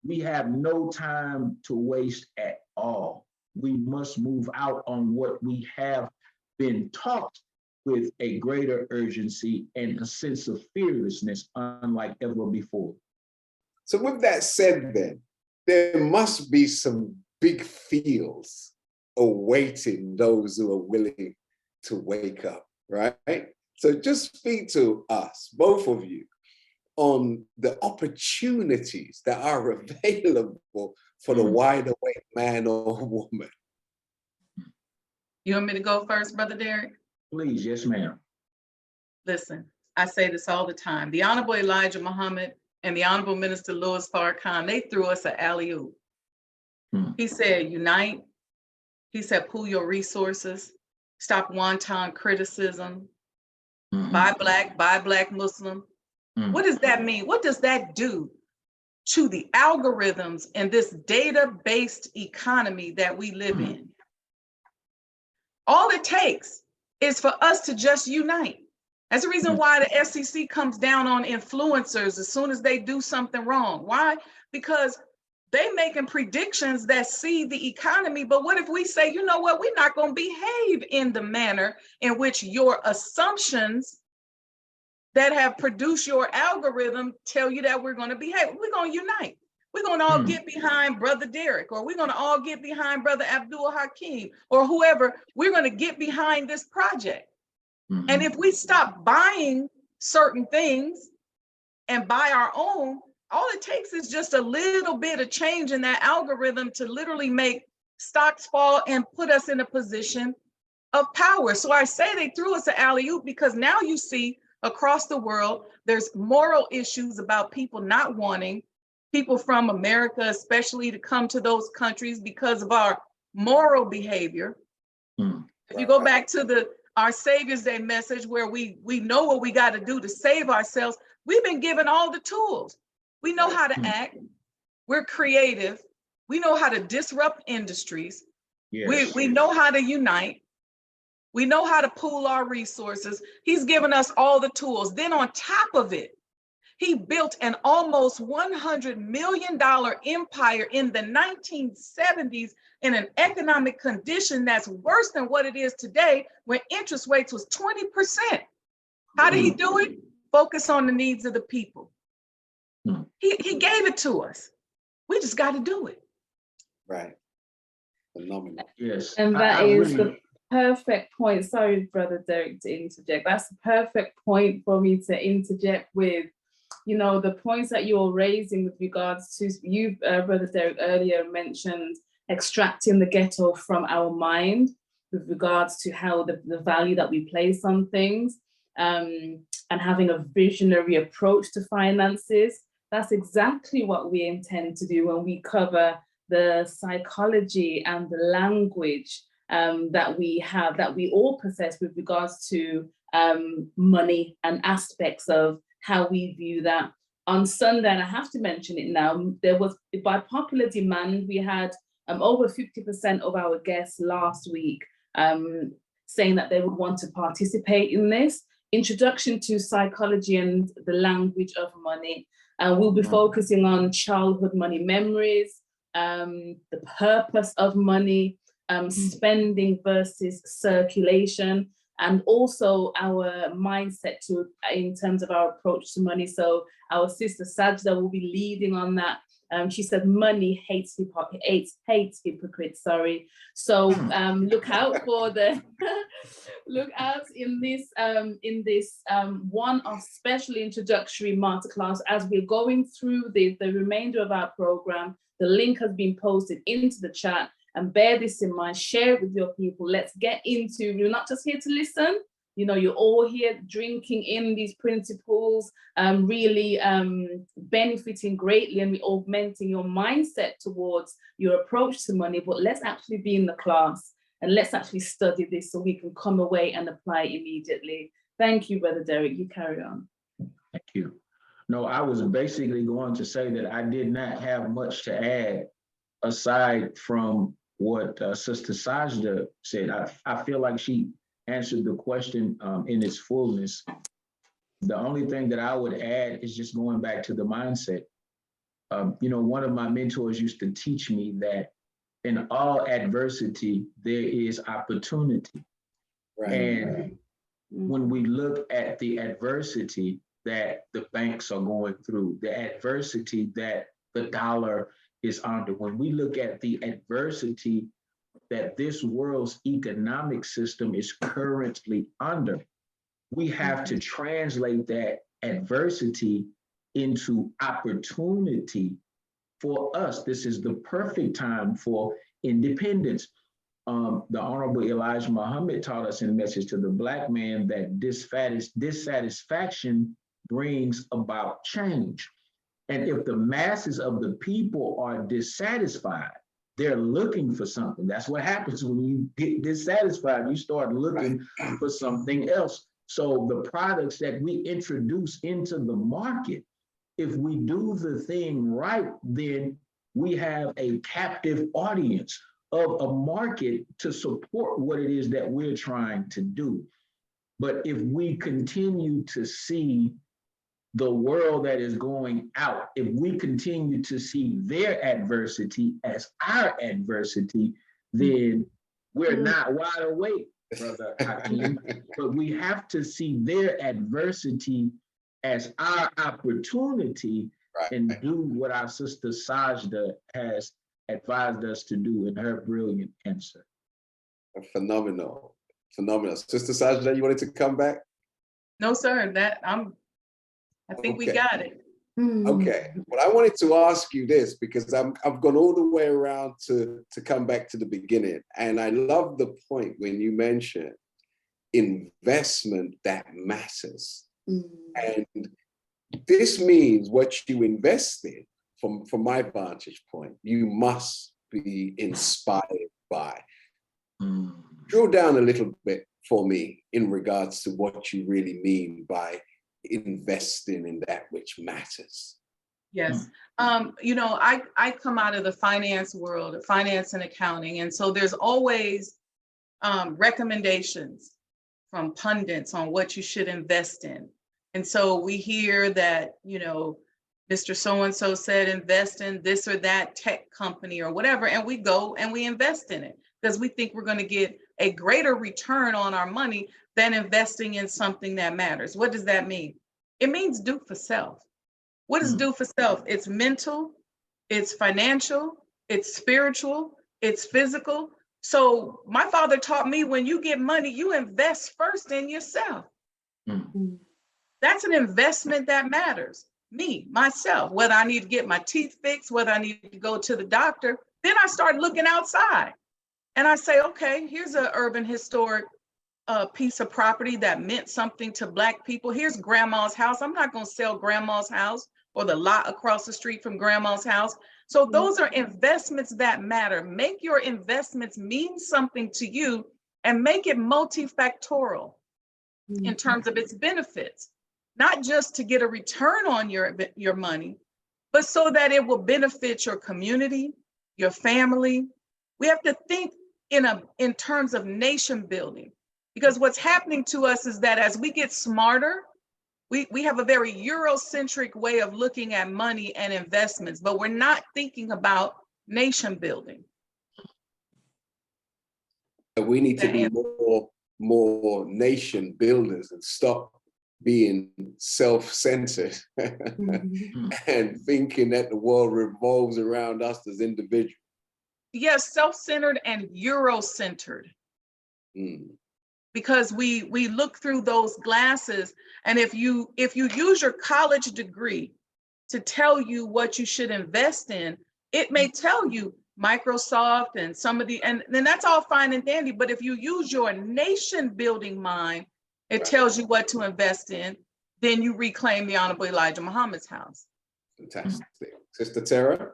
we have no time to waste at all. We must move out on what we have been taught with a greater urgency and a sense of fearlessness unlike ever before. So with that said then, there must be some big fields awaiting those who are willing to wake up, right? So just speak to us, both of you, on the opportunities that are available for the wide awake man or woman. You want me to go first, Brother Derek? Please, yes, ma'am. Listen, I say this all the time. The Honorable Elijah Muhammad and the Honorable Minister Louis Farrakhan, they threw us an alley-oop. He said, unite. He said, pool your resources. Stop wanton criticism. Buy black Muslim. What does that mean? What does that do to the algorithms in this data-based economy that we live in? All it takes is for us to just unite. That's the reason why the FCC comes down on influencers as soon as they do something wrong. Why? Because they making predictions that see the economy, but what if we say, you know what, we're not going to behave in the manner in which your assumptions that have produced your algorithm tell you that we're going to behave. We're going to unite. We're going to all get behind Brother Derek, or we're going to all get behind Brother Abdul Hakim, or whoever. We're going to get behind this project. And if we stop buying certain things and buy our own, all it takes is just a little bit of change in that algorithm to literally make stocks fall and put us in a position of power. So I say they threw us an alley-oop because now you see across the world, there's moral issues about people not wanting people from America, especially, to come to those countries because of our moral behavior. If you go back to our Savior's Day message, where we know what we got to do to save ourselves, we've been given all the tools. We know how to act. We're creative. We know how to disrupt industries. Yes. We know how to unite. We know how to pool our resources. He's given us all the tools. Then on top of it, he built an almost $100 million empire in the 1970s in an economic condition that's worse than what it is today, when interest rates was 20%. How did he do it? Focus on the needs of the people. He gave it to us. We just got to do it. Right. Phenomenal. Yes. And that is the perfect point. Sorry, Brother Derek, to interject. That's the perfect point for me to interject with. You know, the points that you're raising with regards to, you, Brother Derek, earlier mentioned extracting the ghetto from our mind with regards to how the value that we place on things, and having a visionary approach to finances. That's exactly what we intend to do when we cover the psychology and the language that we have, that we all possess with regards to money and aspects of how we view that. On Sunday, and I have to mention it now, there was, by popular demand, we had over 50% of our guests last week saying that they would want to participate in this introduction to psychology and the language of money. We'll be focusing on childhood money memories, the purpose of money, spending versus circulation, and also our mindset in terms of our approach to money. So our sister Sajda will be leading on that. She said money hates hypocrites, sorry. So look out for the look out in this one-off special introductory masterclass as we're going through the remainder of our program. The link has been posted into the chat, and bear this in mind, share it with your people. Let's get into, you're not just here to listen, you know, you're all here drinking in these principles, really benefiting greatly and augmenting your mindset towards your approach to money. But let's actually be in the class and let's actually study this so we can come away and apply immediately. Thank you, Brother Derek. You carry on. Thank you. No, I was basically going to say that I did not have much to add aside from what Sister Sajda said. I feel like she answered the question in its fullness. The only thing that I would add is just going back to the mindset. You know, one of my mentors used to teach me that in all adversity, there is opportunity. Right. And when we look at the adversity that the banks are going through, the adversity that the dollar is under, when we look at the adversity that this world's economic system is currently under, we have to translate that adversity into opportunity for us. This is the perfect time for independence. The Honorable Elijah Muhammad taught us in a message to the Black man that dissatisfaction brings about change. And if the masses of the people are dissatisfied, they're looking for something. That's what happens when you get dissatisfied. You start looking for something else. So the products that we introduce into the market, if we do the thing right, then we have a captive audience of a market to support what it is that we're trying to do. But if we continue to see the world that is going out, if we continue to see their adversity as our adversity, then we're not wide awake, Brother Hakeem. But we have to see their adversity as our opportunity and do what our sister Sajda has advised us to do in her brilliant answer. Phenomenal. Sister Sajda, you wanted to come back? No, sir, I think we got it. Okay, but I wanted to ask you this because I've gone all the way around to come back to the beginning. And I love the point when you mentioned investment that matters. And this means what you invest in, from my vantage point, you must be inspired by. Drill down a little bit for me in regards to what you really mean by investing in that which matters. Yes. I come out of the finance world, finance and accounting. And so there's always recommendations from pundits on what you should invest in. And so we hear that, Mr. So-and-so said, invest in this or that tech company or whatever. And we go and we invest in it because we think we're going to get a greater return on our money than investing in something that matters. What does that mean? It means do for self. What is do for self? It's mental, it's financial, it's spiritual, it's physical. So my father taught me when you get money, you invest first in yourself. That's an investment that matters. Me, myself, whether I need to get my teeth fixed, whether I need to go to the doctor, then I start looking outside. And I say, okay, here's an urban historic piece of property that meant something to Black people. Here's grandma's house. I'm not going to sell grandma's house or the lot across the street from grandma's house. So those are investments that matter. Make your investments mean something to you and make it multifactorial in terms of its benefits, not just to get a return on your money, but so that it will benefit your community, your family. We have to think in terms of nation building, because what's happening to us is that as we get smarter, we have a very Eurocentric way of looking at money and investments, but we're not thinking about nation building. We need to be more nation builders and stop being self-centered and thinking that the world revolves around us as individuals. Yes, self-centered and Euro-centered. Because we look through those glasses, and if you use your college degree to tell you what you should invest in, it may tell you Microsoft and some of and then that's all fine and dandy. But if you use your nation building mind, it tells you what to invest in, then you reclaim the Honorable Elijah Muhammad's house. Fantastic. Sister Tara?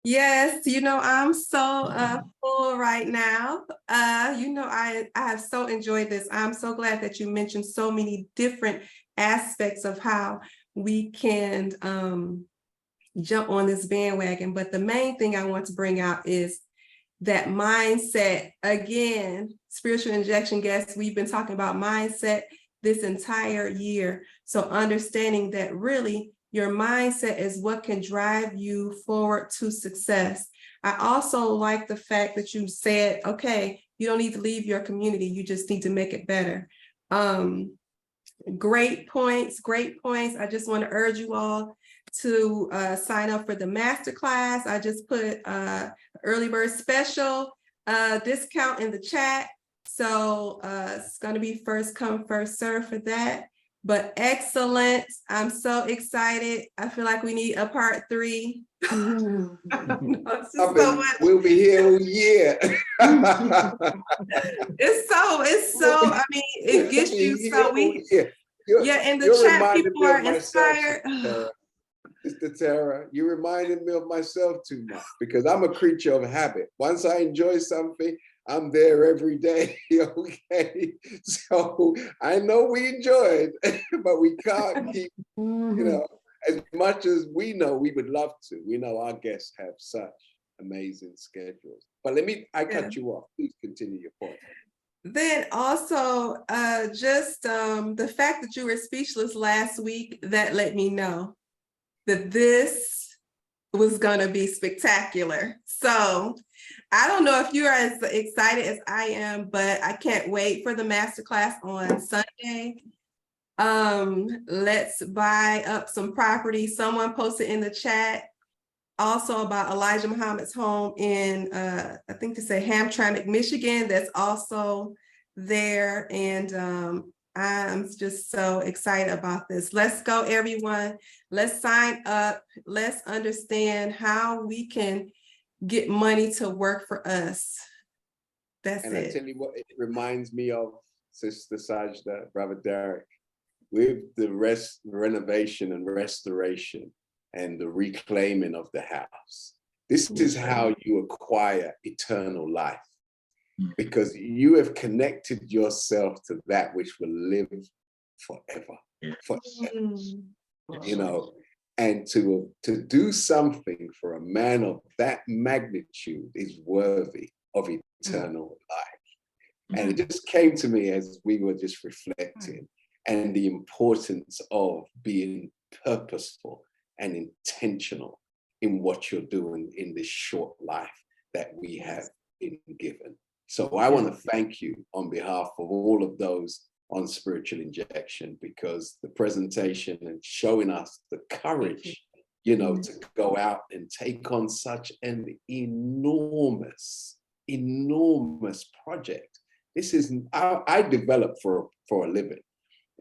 Yes, I'm so full right now. I have so enjoyed this. I'm so glad that you mentioned so many different aspects of how we can jump on this bandwagon. But the main thing I want to bring out is that mindset. Again, spiritual injection guests, we've been talking about mindset this entire year. So understanding that really your mindset is what can drive you forward to success. I also like the fact that you said, okay, you don't need to leave your community, you just need to make it better. Great points, great points. I just want to urge you all to sign up for the masterclass. I just put early bird special discount in the chat. So it's going to be first come, first serve for that. But excellent. I'm so excited. I feel like we need a part 3. So we'll be here all year. It's so, I mean, it gets you so in the chat, people are inspired. Sister Tara, you reminded me of myself too much because I'm a creature of habit. Once I enjoy something, I'm there every day, okay? So I know we enjoy it, but we can't keep, as much as we know we would love to. We know our guests have such amazing schedules. But I cut you off. Please continue your point. Then also, just the fact that you were speechless last week, that let me know that this was gonna be spectacular. So I don't know if you're as excited as I am, but I can't wait for the masterclass on Sunday. Let's buy up some property. Someone posted in the chat also about Elijah Muhammad's home in, I think to say Hamtramck, Michigan. That's also there. And I'm just so excited about this. Let's go, everyone. Let's sign up. Let's understand how we can get money to work for us. That's and it. I tell you what, it reminds me of, Sister Sajda, Brother Derek, with the renovation and restoration and the reclaiming of the house. This is how you acquire eternal life, because you have connected yourself to that which will live forever, forever. You know, and to do something for a man of that magnitude is worthy of eternal life. And it just came to me as we were just reflecting, and the importance of being purposeful and intentional in what you're doing in this short life that we have been given. So I want to thank you on behalf of all of those on Spiritual Injection, because the presentation and showing us the courage, you know, to go out and take on such an enormous project. This is, I develop for a living.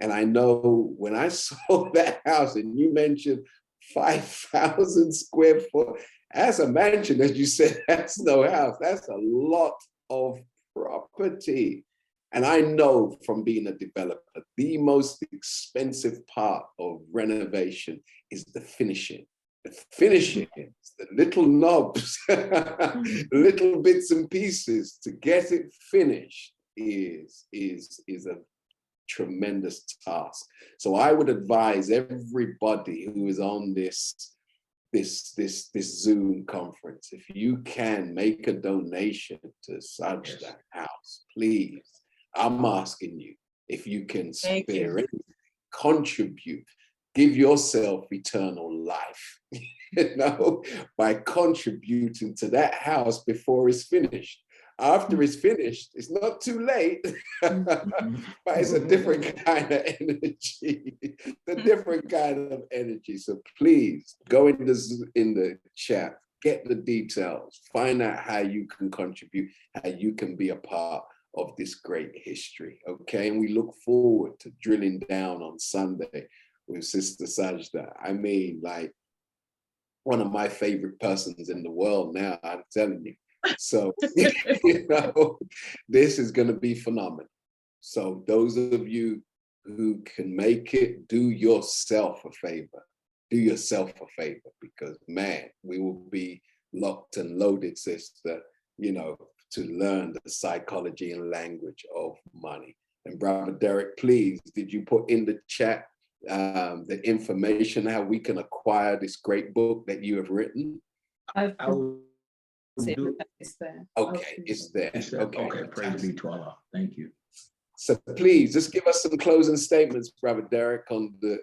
And I know when I saw that house, and you mentioned 5,000 square foot, as a mansion, as you said, that's no house, that's a lot of property. And I know from being a developer, the most expensive part of renovation is the finishing. The finishing, the little knobs, little bits and pieces to get it finished is a tremendous task. So I would advise everybody who is on this Zoom conference, if you can make a donation to such that house, please. I'm asking you, if you can spare anything, contribute, give yourself eternal life, you know, by contributing to that house before it's finished. After it's finished, it's not too late, but it's a different kind of energy. It's a different kind of energy. So please go in the chat, get the details, find out how you can contribute, how you can be a part of this great history, okay? And we look forward to drilling down on Sunday with Sister Sajda. I mean, like, one of my favorite persons in the world now, I'm telling you. So, you know, this is gonna be phenomenal. So those of you who can make it, do yourself a favor. Do yourself a favor, because man, we will be locked and loaded, sister, you know, to learn the psychology and language of money. And Brother Derek, please, did you put in the chat the information how we can acquire this great book that you have written? It's there. Okay, it's there. Okay, praise be to Allah. Thank you. So please just give us some closing statements, Brother Derek, on the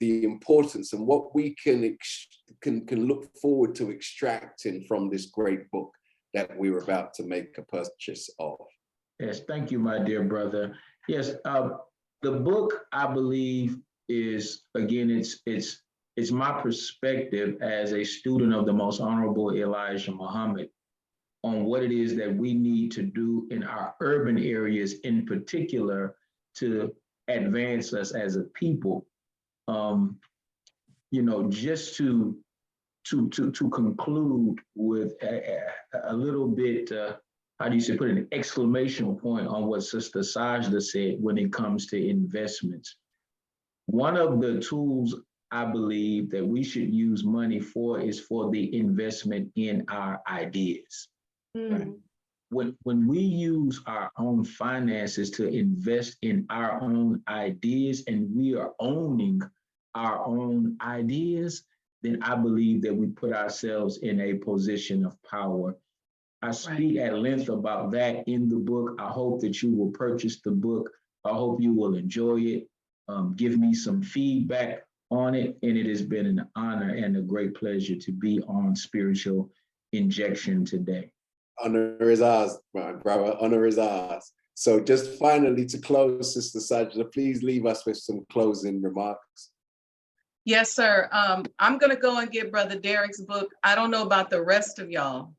importance and what we can look forward to extracting from this great book that we're about to make a purchase of. Yes, thank you, my dear brother. Yes, the book, I believe, is, again, it's my perspective as a student of the Most Honorable Elijah Muhammad on what it is that we need to do in our urban areas in particular to advance us as a people. You know, just to conclude with a little bit, how do you say, put an exclamation point on what Sister Sajda said when it comes to investments. One of the tools I believe that we should use money for is for the investment in our ideas. Right? When we use our own finances to invest in our own ideas, and we are owning our own ideas, then I believe that we put ourselves in a position of power. I speak at length about that in the book. I hope that you will purchase the book. I hope you will enjoy it. Give me some feedback on it. And it has been an honor and a great pleasure to be on Spiritual Injection today. Honor is ours, my brother. Honor is ours. So just finally to close, Sister Sajda, please leave us with some closing remarks. Yes, sir. I'm going to go and get Brother Derek's book. I don't know about the rest of y'all.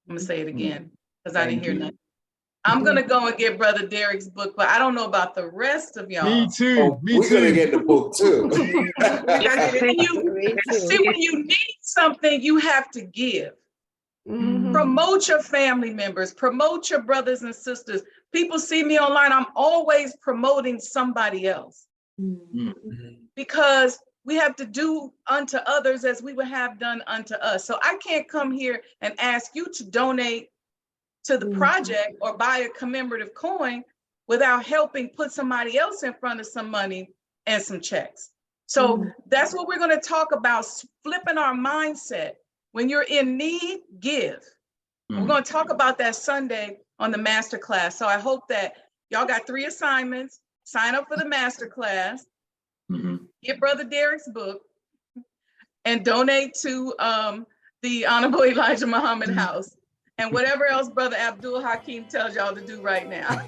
I'm going to say it again because I didn't hear nothing. I'm going to go and get Brother Derek's book, but I don't know about the rest of y'all. Me too. Me We're too. going to get the book too. See, when you need something, you have to give. Promote your family members, promote your brothers and sisters. People see me online, I'm always promoting somebody else. Because we have to do unto others as we would have done unto us. So I can't come here and ask you to donate to the project or buy a commemorative coin without helping put somebody else in front of some money and some checks. So that's what we're going to talk about, flipping our mindset. When you're in need, give. We're going to talk about that Sunday on the masterclass. So I hope that y'all got 3 assignments. Sign up for the masterclass. Get Brother Derek's book and donate to the Honorable Elijah Muhammad House and whatever else Brother Abdul Hakim tells y'all to do right now.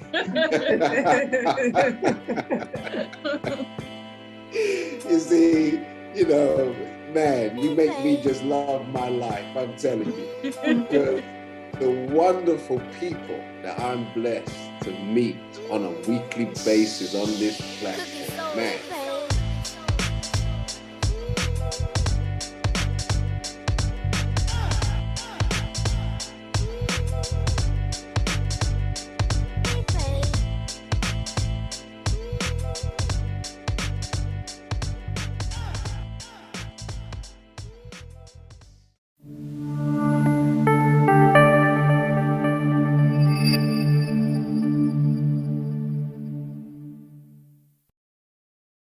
You see, you know, man, you make me just love my life, I'm telling you. Because the wonderful people that I'm blessed to meet on a weekly basis on this platform, man,